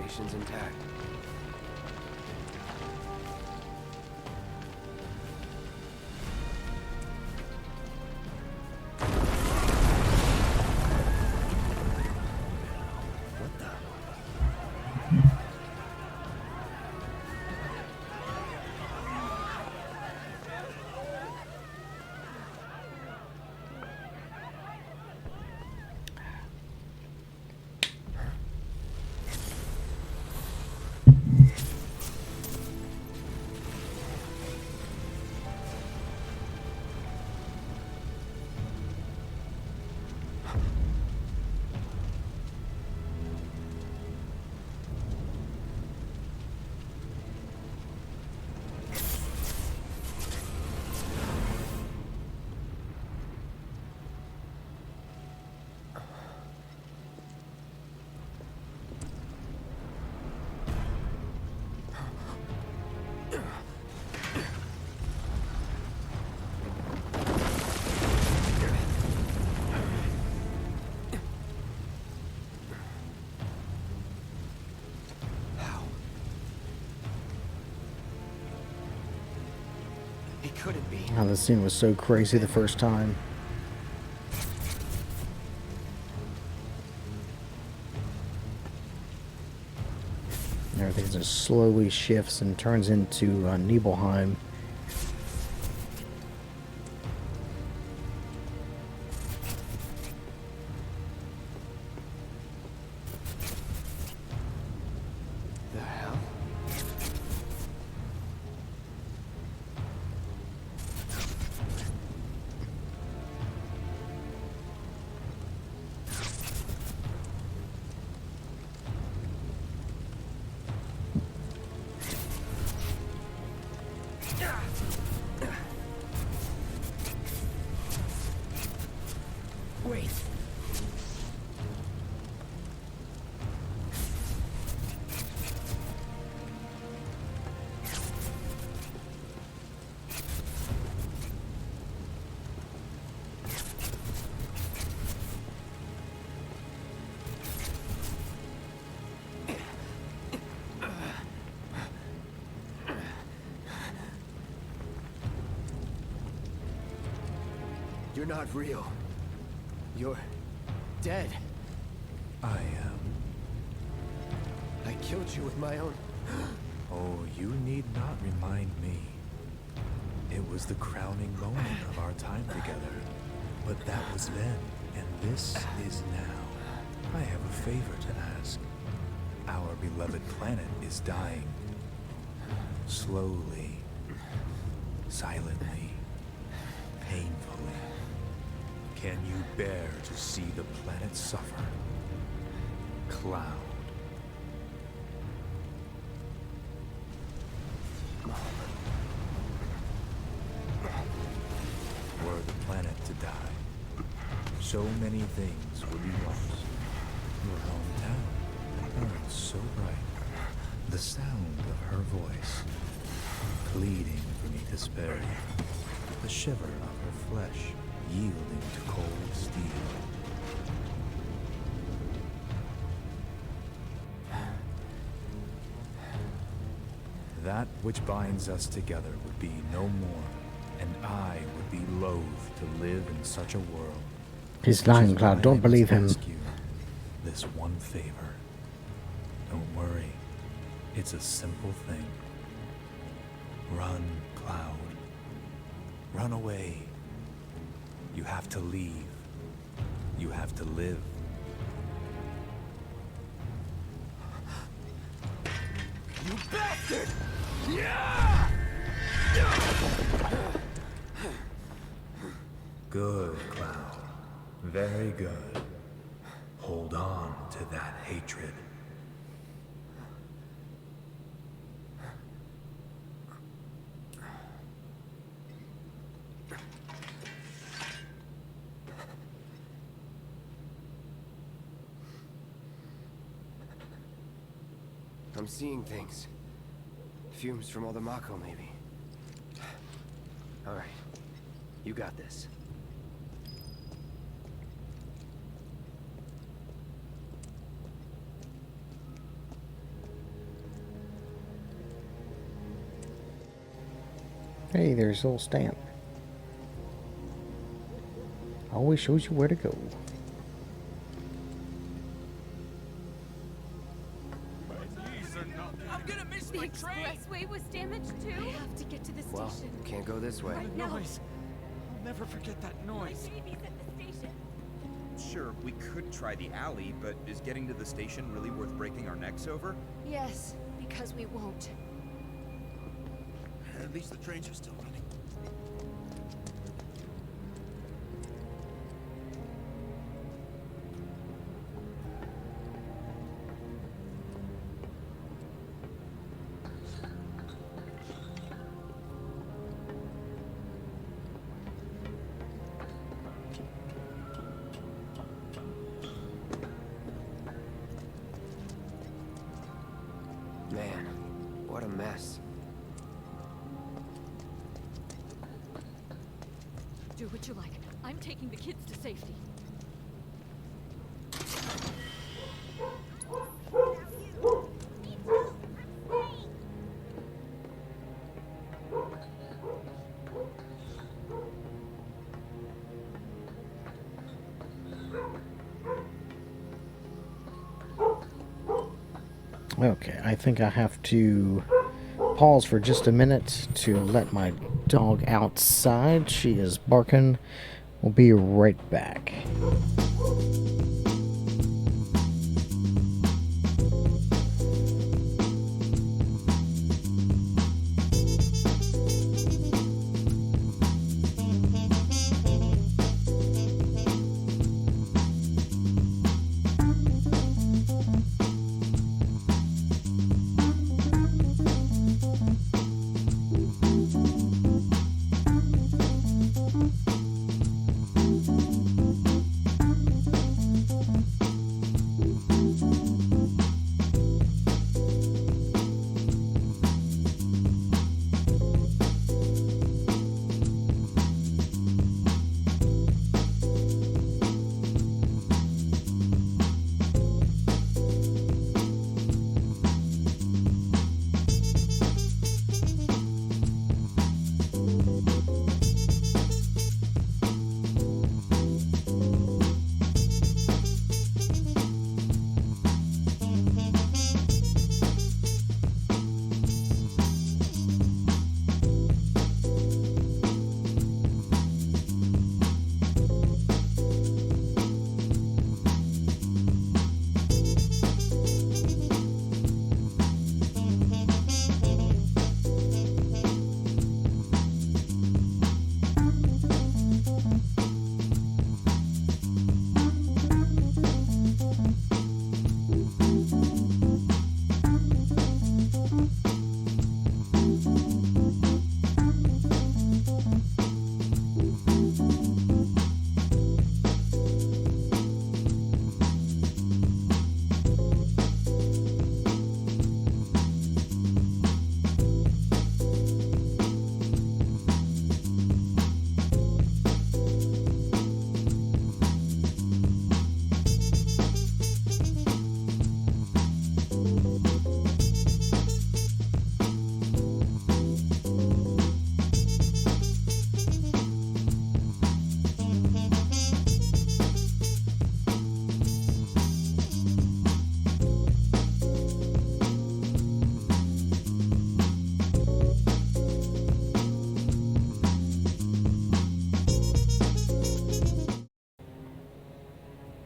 foundation's intact. Couldn't be. Oh, the scene was so crazy the first time. Everything just slowly shifts and turns into Nibelheim. The hell? Wait. You're not real. You're dead. I am. I killed you with my own... Oh, you need not remind me. It was the crowning moment of our time together. But that was then, and this is now. I have a favor to ask. Our beloved planet is dying. Slowly. Silently. Painfully. Can you bear to see the planet suffer? Cloud. Were the planet to die, so many things would be lost. Your hometown burned so bright. The sound of her voice, pleading for me to spare you. The shiver of her flesh, yielding to cold steel. That which binds us together would be no more, and I would be loath to live in such a world. He's lying, Cloud. Don't believe him. Ask you this one favor. Don't worry. It's a simple thing. Run, Cloud. Run away. You have to leave. You have to live. You bastard! Yeah! Good, Cloud. Very good. Hold on to that hatred. I'm seeing things. Fumes from all the Mako, maybe. All right. You got this. Hey, there's a little stamp. Always shows you where to go. I'm gonna miss the expressway was damaged too. I have to get to the Well, station. can't go this way. Right now. Noise. I'll never forget that noise. My baby's at the station. Sure, we could try the alley, but is getting to the station really worth breaking our necks over? Yes, because we won't. At least the trains are still running. Man, what a mess. Do what you like. I'm taking the kids to safety. Okay, I think I have to pause for just a minute to let my dog outside. She is barking. We'll be right back.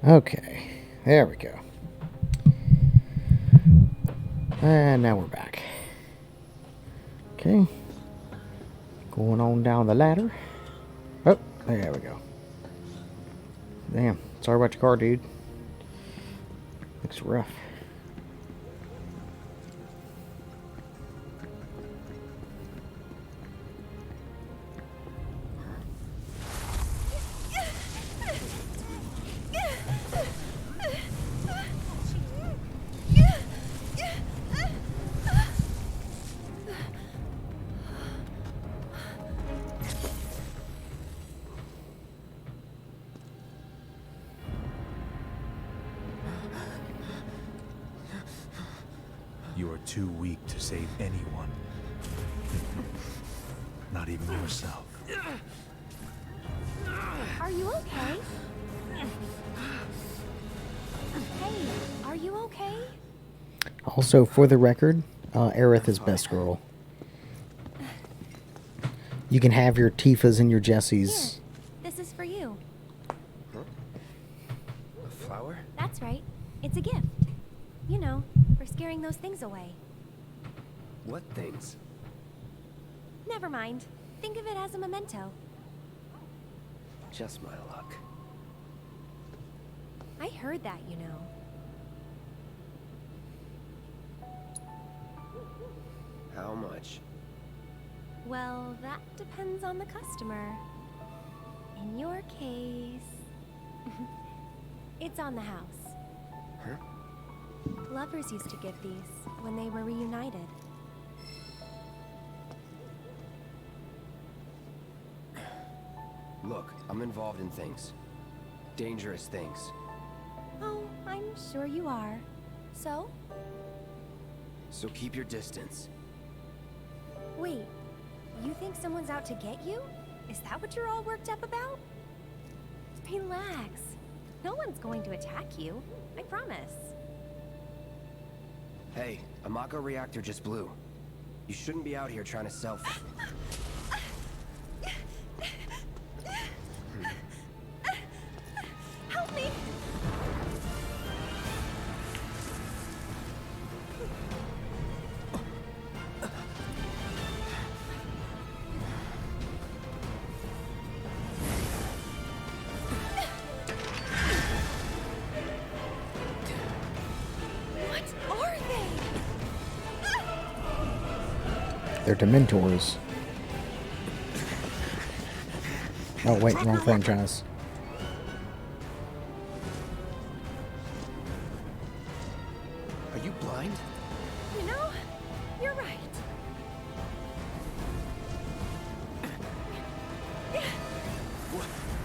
Okay, there we go. And now we're back. Okay. Going on down the ladder. Oh, there we go. Damn, sorry about your car, dude. Looks rough. You are too weak to save anyone. Not not even yourself. Are you okay? Hey, are you okay? Also, for the record, Aerith is best girl. You can have your Tifas and your Jessies. Here, this is for you. Huh? A flower? That's right. It's a gift. You know, for scaring those things away. What things? Never mind. Think of it as a memento. Just my luck. I heard that, you know. How much? Well, that depends on the customer. In your case... it's on the house. Huh? Lovers used to give these when they were reunited. Look, I'm involved in things. Dangerous things. Oh, I'm sure you are. So? So keep your distance. Wait, you think someone's out to get you? Is that what you're all worked up about? Relax. No one's going to attack you. I promise. Hey, a Mako reactor just blew. You shouldn't be out here trying to sell... Help me! What are they? They're Dementors. Oh wait, wrong franchise. Are you blind? You know, you're right.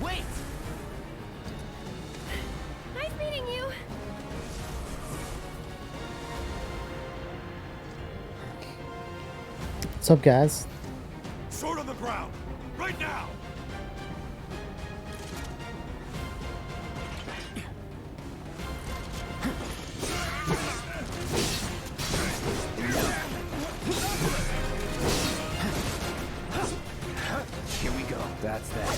Wait! Nice meeting you. What's up, guys? Sword on the ground! Right now! Here we go. That's that.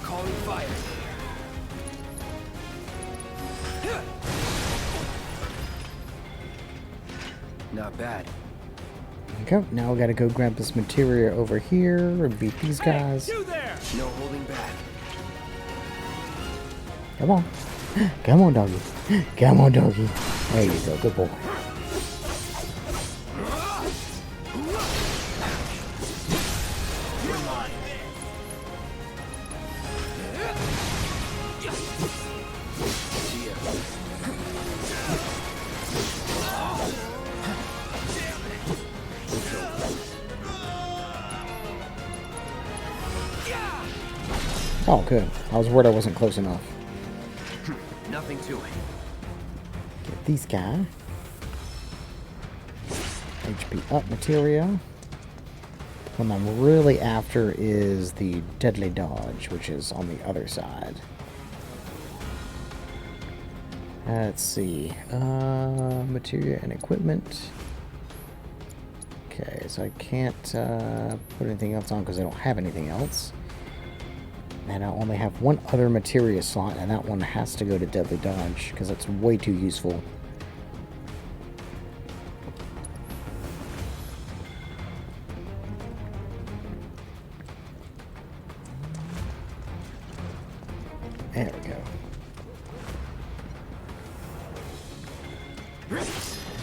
Calling fire. Not bad. There you go. Now we gotta go grab this materia over here and beat these guys. You there! No holding back. Come on. Come on, doggy. Come on, doggy. There you go. Good boy. Oh, good. I was worried I wasn't close enough. Nothing to it. Get these guys. HP up materia. What I'm really after is the deadly dodge, which is on the other side. Let's see. Materia and equipment. Okay, so I can't put anything else on because I don't have anything else. And I only have one other materia slot, and that one has to go to deadly dodge because it's way too useful. There we go.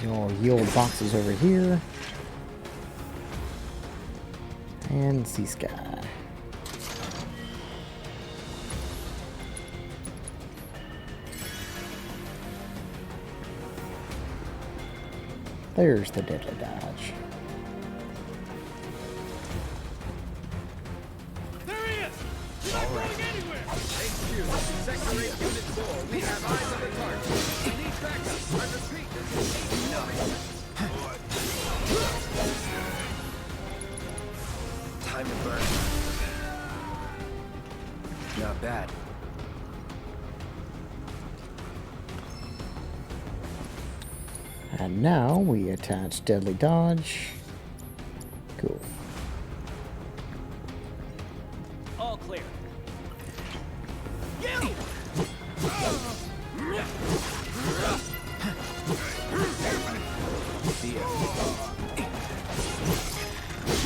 Your yield boxes over here. And Sea Sky. There's the deadly dodge. There he is! You're not going anywhere! HQ, this is Sector 8, Unit 4. We have eyes on the target. We need backup. I repeat, this is Time to burn. Not bad. And now we attach deadly dodge. Cool. All clear. See ya.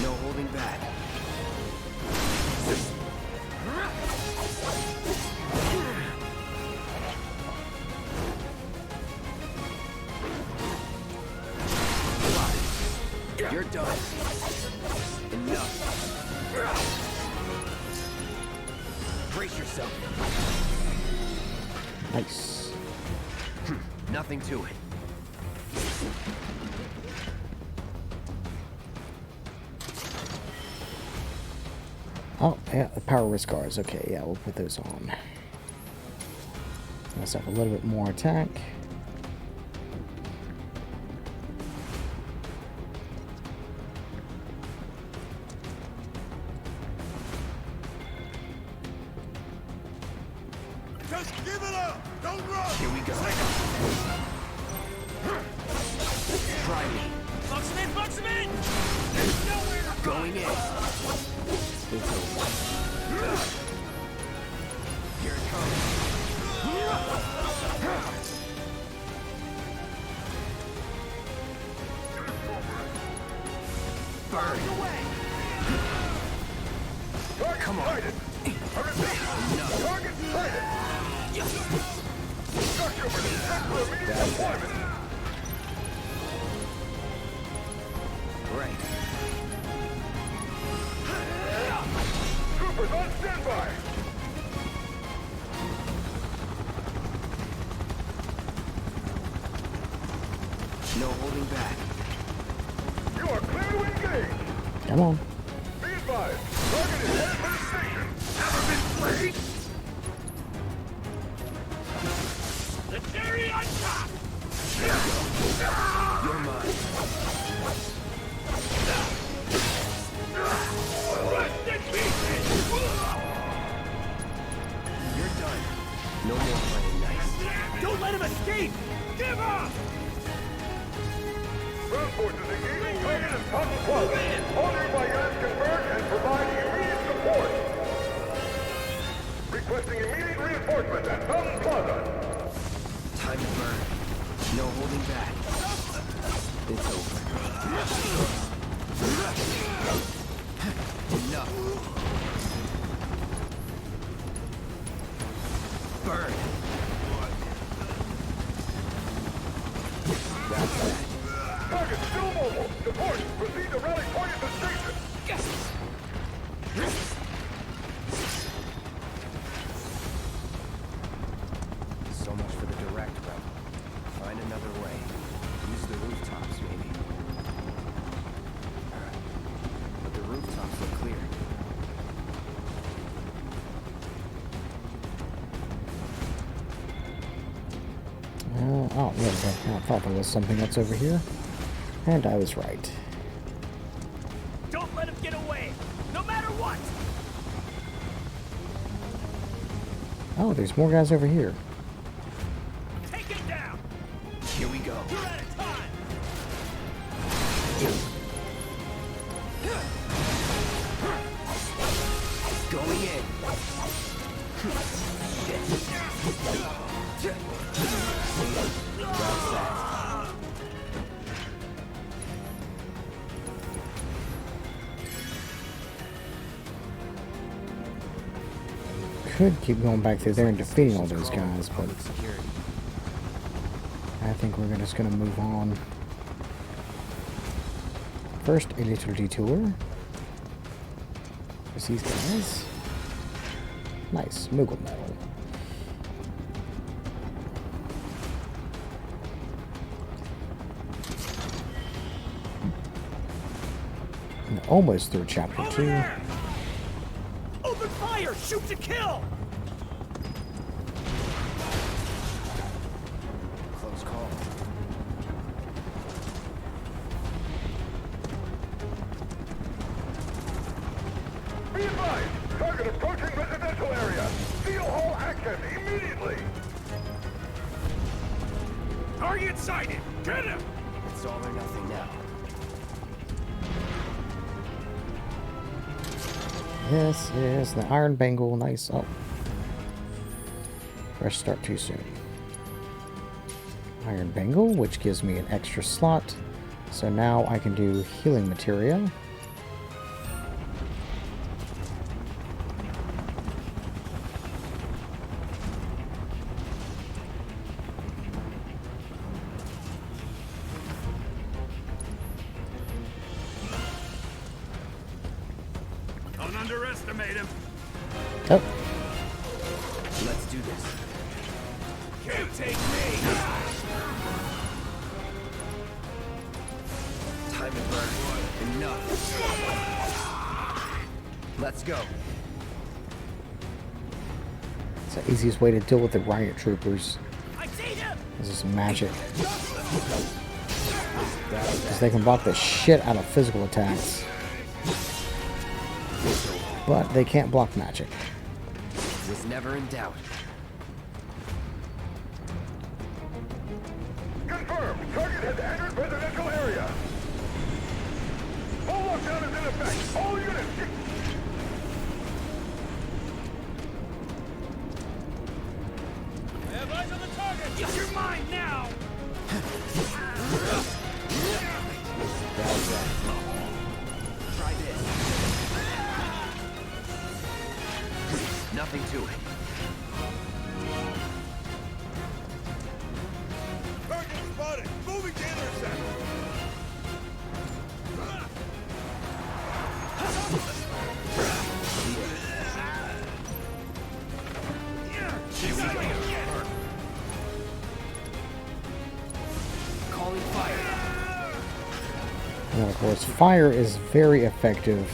No holding back. You're done. Enough. Brace yourself. Nice. Nothing to it. Oh, yeah, the power wrist guards. Okay, yeah, we'll put those on. Let's have a little bit more attack. Just give it up! Don't run! Here we go. Try me. Box him in! Box him in! Going in. It's over. Here it comes. Burn. Come on. Target sighted! Structure for immediate deployment! Right. Troopers on standby! No holding back. You are clear to engage! Come on. Be advised, target is headed for the station! Never been played! The cherry on top! You're mine. Rest in pieces! You're done. No more playing nice. Don't let him escape! Give up! Ground forces engaging target in Fountain Plaza. All nearby units converge and provide immediate support. Requesting immediate reinforcement at Fountain Plaza. Time to burn. No holding back. It's over. Enough. Burn. That's that. Target still mobile. Support. Proceed to rally point at the station. So much for the direct route. Find another way. Use the rooftops, maybe. But the rooftops look clear. Oh, yeah, okay. I thought there was something else over here. And I was right. Don't let him get away! No matter what! Oh, there's more guys over here. Take it down! Here we go. You're out of time! Going in. Shit. That's that. Could keep going back through there and defeating all those guys, but Public security. I think we're just going to move on. First, a little detour. There's these guys. Nice, Moogle medal. And almost through chapter 2. Open fire! Shoot to kill! target approaching residential area. Steel hull action immediately. Target sighted. Get him. It's all or nothing now. This is the Iron Bangle. Nice. Oh. Press start too soon. Iron Bangle, which gives me an extra slot. So now I can do healing materia. Don't underestimate him. Oh. Let's do this. Can't take me. Time to burn. Enough. Let's go. It's the easiest way to deal with the riot troopers. I see him. This is magic. Because they can block the shit out of physical attacks. But they can't block magic. Was never in doubt. Confirmed. Target has entered residential area. Full lockdown is in effect. All units. I have eyes on the target. Use your mind now. Try this. Nothing to it. Target spotted. Moving to intercept. Calling fire. And of course, fire is very effective.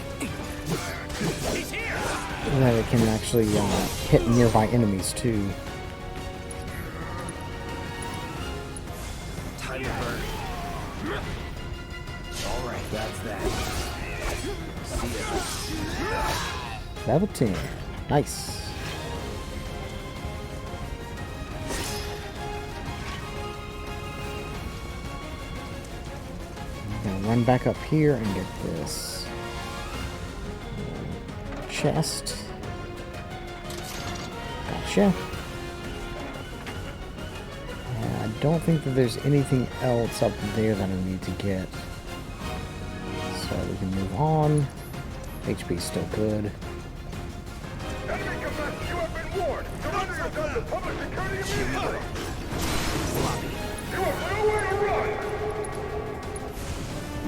And that it can actually hit nearby enemies too. Time to burn. Alright, that's that. See ya. Level 10. Nice. I'm gonna run back up here and get this chest. Gotcha. And I don't think that there's anything else up there that I need to get. So we can move on. HP's still good. Enemy command, you have been warned. Surrender yourself to public security immediately. You have nowhere to run.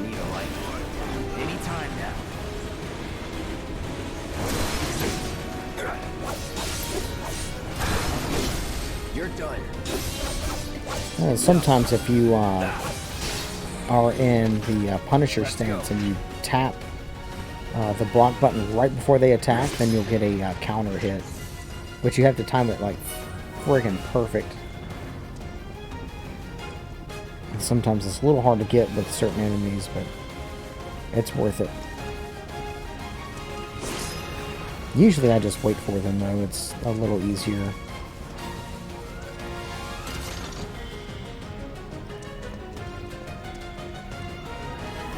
Need a light. Anytime now. You're done. Sometimes if you are in the Punisher stance and you tap the block button right before they attack, then you'll get a counter hit. But you have to time it like friggin' perfect. And sometimes it's a little hard to get with certain enemies, but it's worth it. Usually I just wait for them though, it's a little easier.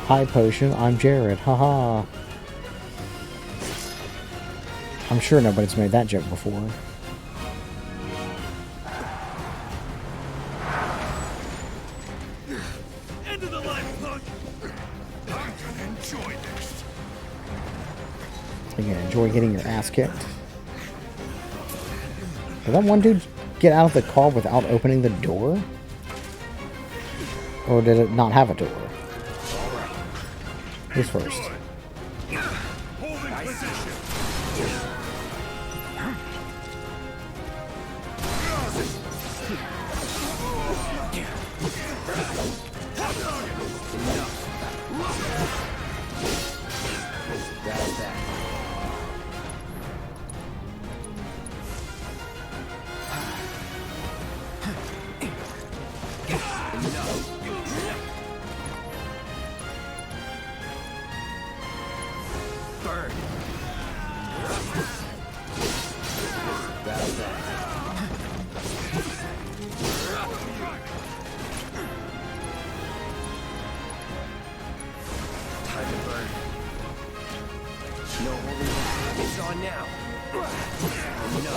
Hi Potion, I'm Jared, haha. I'm sure nobody's made that joke before. End of the line, punk. I'm gonna enjoy this. You're gonna enjoy getting your ass kicked. Did that one dude get out of the car without opening the door? Or did it not have a door? Who's first? Holding position. That's that. Burn. No holding back. It's on now. No.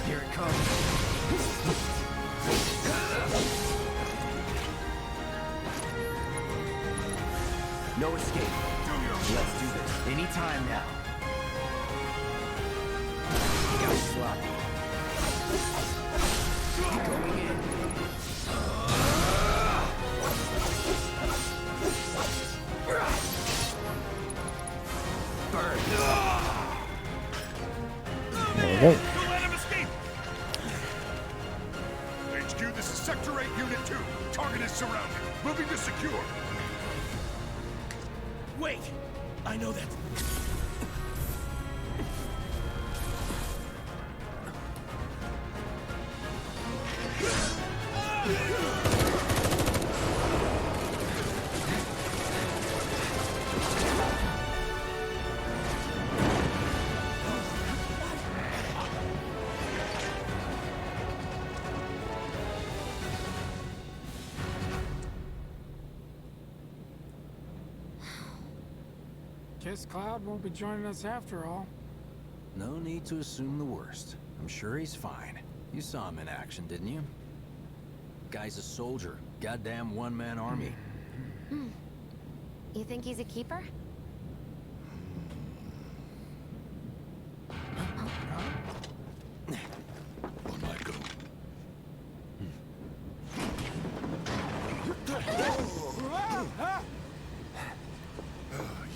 Here it comes. No escape. Let's do this. Any time now. Got sloppy. Going in. Burn. There we go. Don't let him escape! HQ, this is Sector 8, Unit 2. Target is surrounded. Moving to secure. Wait! I know that. Guess Cloud won't be joining us after all. No need to assume the worst. I'm sure he's fine. You saw him in action, didn't you? Guy's a soldier. Goddamn one-man army. You think he's a keeper? On my go.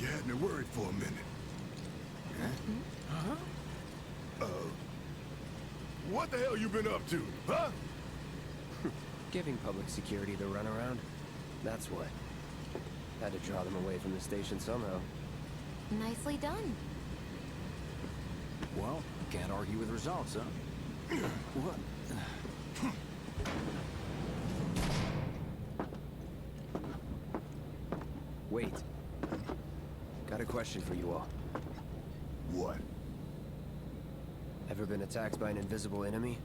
You had me worried for a minute. What the hell you been up to, huh? Giving public security the runaround. That's what. Had to draw them away from the station somehow. Nicely done. Well, can't argue with results, huh? What? Wait. Got a question for you all. What? Ever been attacked by an invisible enemy?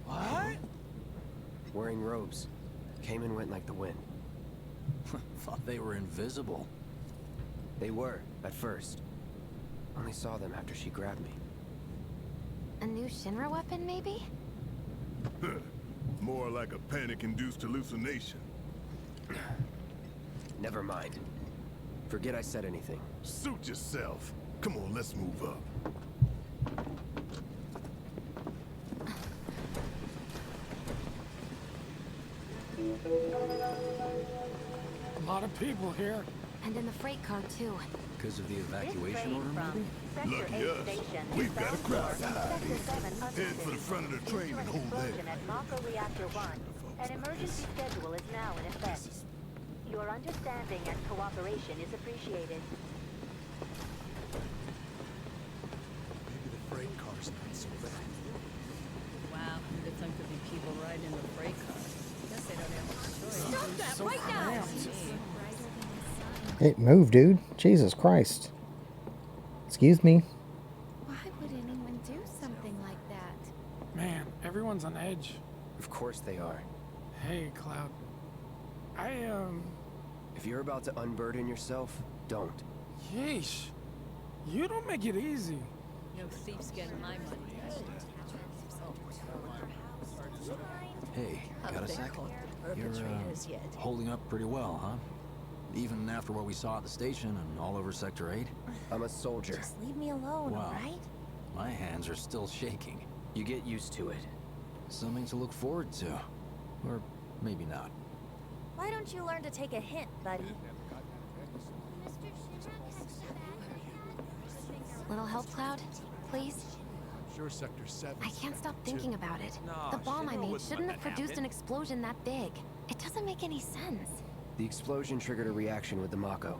What? Wearing robes. Came and went like the wind. Thought they were invisible. They were, at first. Only saw them after she grabbed me. A new Shinra weapon, maybe? More like a panic-induced hallucination. Never mind. Forget I said anything. Suit yourself. Come on, let's move up. A lot of people here. And in the freight car, too. Because of the evacuation order, maybe? Lucky us. We've got a crowd to hide in. Head for the front of the train and hold there. At Mako Reactor 1. An emergency schedule is now in effect. Your understanding and cooperation is appreciated. Maybe the freight car's not so bad. Wow, who'd have thunk there'd be people riding in the freight car? Guess they don't have a choice. Stop that right now! It moved, dude. Jesus Christ. Excuse me. Why would anyone do something like that? Man, everyone's on edge. Of course they are. Hey, Cloud. If you're about to unburden yourself, don't. Yeesh. You don't make it easy. No thief's getting my money. Hey, got a sec? You're, holding up pretty well, huh? Even after what we saw at the station and all over Sector 8? I'm a soldier. Just leave me alone, Wow. alright? My hands are still shaking. You get used to it. Something to look forward to. Or maybe not. Why don't you learn to take a hint, buddy? Little help, Cloud? Please? Sure, Sector 7. I can't stop thinking about it. The bomb I made shouldn't have produced an explosion that big. It doesn't make any sense. The explosion triggered a reaction with the Mako.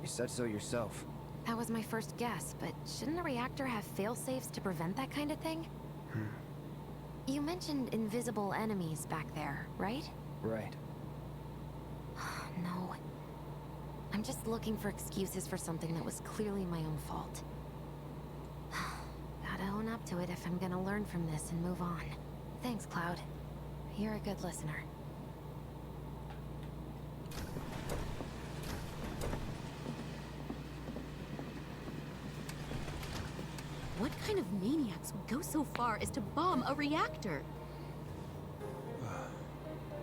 You said so yourself. That was my first guess, but shouldn't a reactor have fail-safes to prevent that kind of thing? You mentioned invisible enemies back there, right? Right. No. I'm just looking for excuses for something that was clearly my own fault. Gotta own up to it if I'm gonna learn from this and move on. Thanks, Cloud. You're a good listener. kind of maniacs would go so far as to bomb a reactor?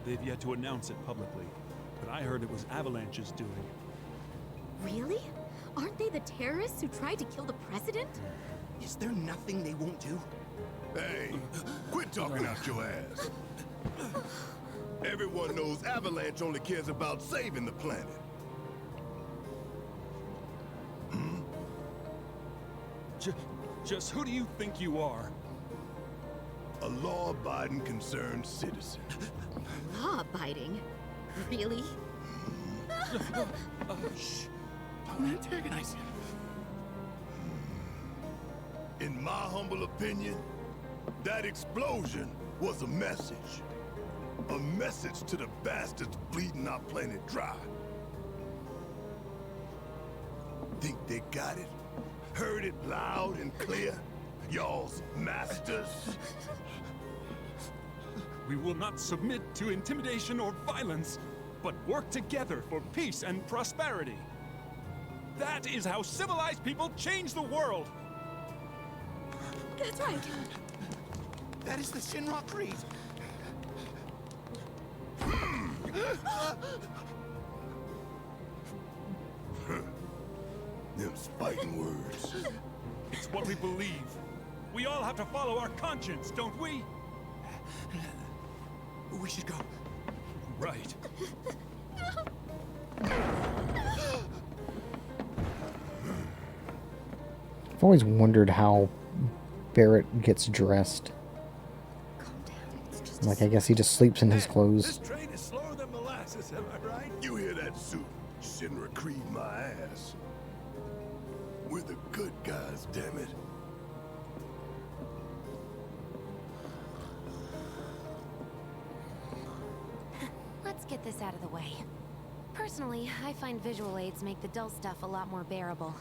They've yet to announce it publicly, but I heard it was Avalanche's doing. Really? Aren't they the terrorists who tried to kill the president? Is there nothing they won't do? Hey, quit talking out your ass. Everyone knows Avalanche only cares about saving the planet. Just who do you think you are? A law-abiding, concerned citizen. Law-abiding? Really? Shh. Don't antagonize him. In my humble opinion, that explosion was a message. A message to the bastards bleeding our planet dry. Think they got it? Heard it loud and clear? Y'all's masters? We will not submit to intimidation or violence, but work together for peace and prosperity. That is how civilized people change the world. That's right. That is the Shinra Creed. Them's fighting words. It's what we believe. We all have to follow our conscience, don't we? We should go. Right. I've always wondered how Barrett gets dressed. Like, I guess he just sleeps in his clothes. This train is slower than molasses, am I right? You hear that, suit? Shinra Creed my ass. We're the good guys, damn it. Let's get this out of the way. Personally, I find visual aids make the dull stuff a lot more bearable.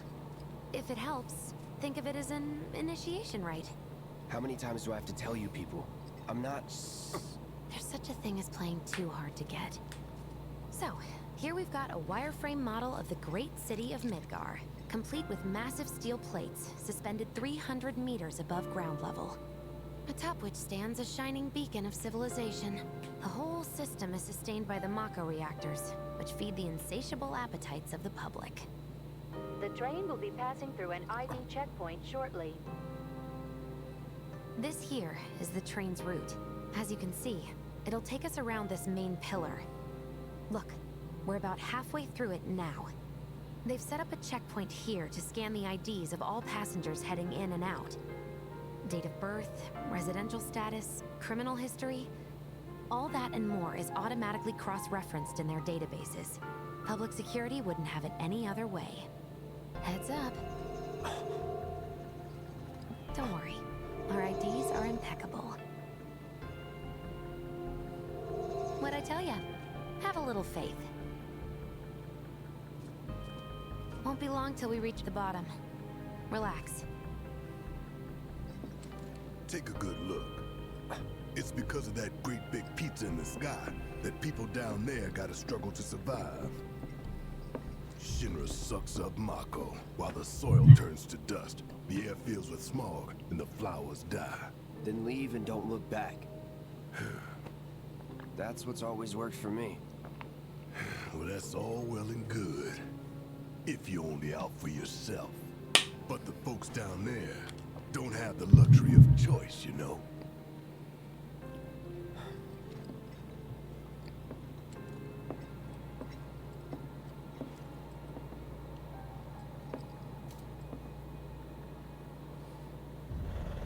If it helps, think of it as an initiation rite. How many times do I have to tell you people? I'm not... There's such a thing as playing too hard to get. So, here we've got a wireframe model of the great city of Midgar, complete with massive steel plates suspended 300 meters above ground level. Atop which stands a shining beacon of civilization. The whole system is sustained by the Mako reactors, which feed the insatiable appetites of the public. The train will be passing through an ID checkpoint shortly. This here is the train's route. As you can see, it'll take us around this main pillar. Look, we're about halfway through it now. They've set up a checkpoint here to scan the IDs of all passengers heading in and out. Date of birth, residential status, criminal history, all that and more is automatically cross-referenced in their databases. Public security wouldn't have it any other way. Heads up. Don't worry, our IDs are impeccable. What'd I tell ya? Have a little faith. Won't be long till we reach the bottom. Relax. Take a good look. It's because of that great big pizza in the sky that people down there gotta struggle to survive. Shinra sucks up Mako while the soil turns to dust, the air fills with smog, and the flowers die. Then leave and don't look back. That's what's always worked for me. Well, that's all well and good. If you're only out for yourself. But the folks down there don't have the luxury of choice, you know.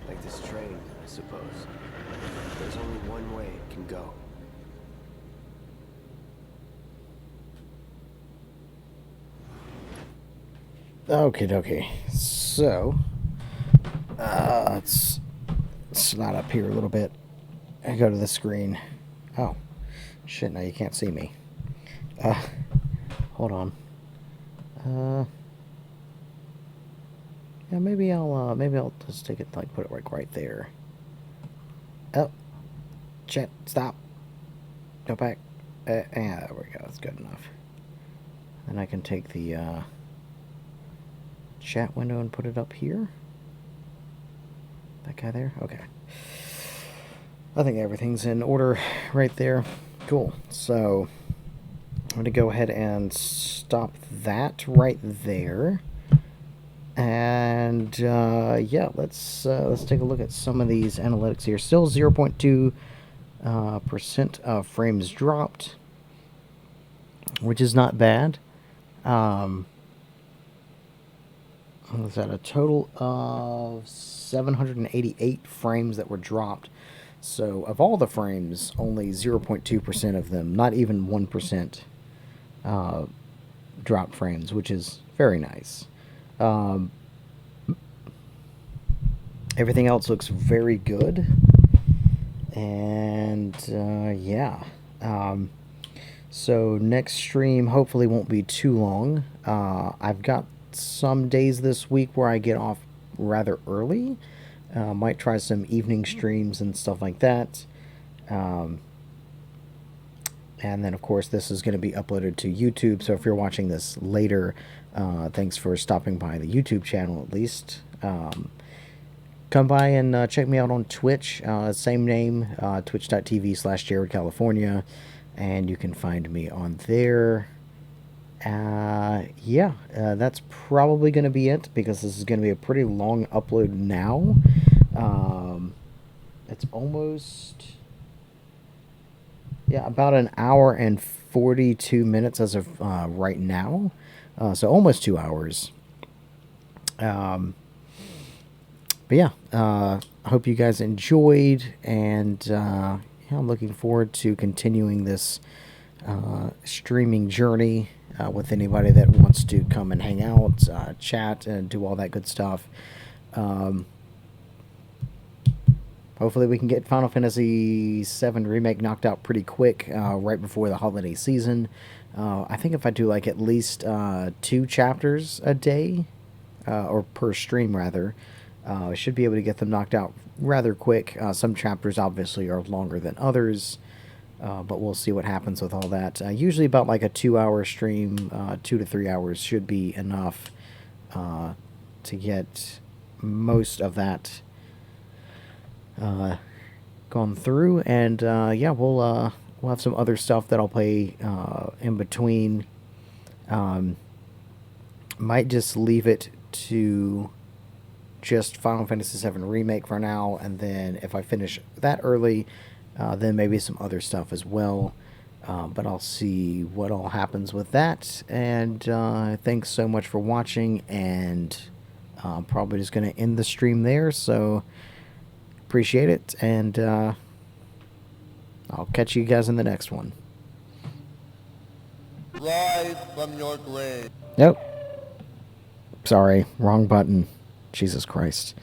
Like this train, I suppose. There's only one way it can go. Okay, dokie. So, let's slide up here a little bit and go to the screen. Oh, shit! Now you can't see me. Hold on. Yeah, maybe I'll just take it, like, put it like right there. Oh, shit! Stop. Go back. Yeah, there we go. That's good enough. Then I can take the chat window and put it up here. That guy there? Okay. I think everything's in order right there. Cool. So I'm going to go ahead and stop that right there. And yeah, let's take a look at some of these analytics here. Still 0.2% of frames dropped, which is not bad. Was that a total of 788 frames that were dropped? So of all the frames, only 0.2% of them, not even 1%, dropped frames, which is very nice. Everything else looks very good. And yeah. So next stream hopefully won't be too long. I've got some days this week where I get off rather early. Might try some evening streams and stuff like that. And then, of course, this is going to be uploaded to YouTube. So if you're watching this later, thanks for stopping by the YouTube channel at least. Come by and check me out on Twitch. Same name, twitch.tv/JaredCalifornia. And you can find me on there. Yeah, that's probably going to be it, because this is going to be a pretty long upload now. It's almost, yeah, about an hour and 42 minutes as of right now. So almost 2 hours. But yeah, I hope you guys enjoyed, and yeah, I'm looking forward to continuing this streaming journey with anybody that wants to come and hang out, chat, and do all that good stuff. Hopefully we can get Final Fantasy VII Remake knocked out pretty quick right before the holiday season. I think if I do like at least 2 chapters a day, or per stream rather, I should be able to get them knocked out rather quick. Some chapters obviously are longer than others, but we'll see what happens with all that. Usually about like a 2-hour stream, 2 to 3 hours should be enough to get most of that gone through. And yeah, we'll have some other stuff that I'll play in between. Might just leave it to just Final Fantasy VII Remake for now, and then if I finish that early, then maybe some other stuff as well. But I'll see what all happens with that. And thanks so much for watching, and I'm probably just going to end the stream there, so appreciate it, and I'll catch you guys in the next one. Rise from your grave. Nope. Sorry, wrong button. Jesus Christ.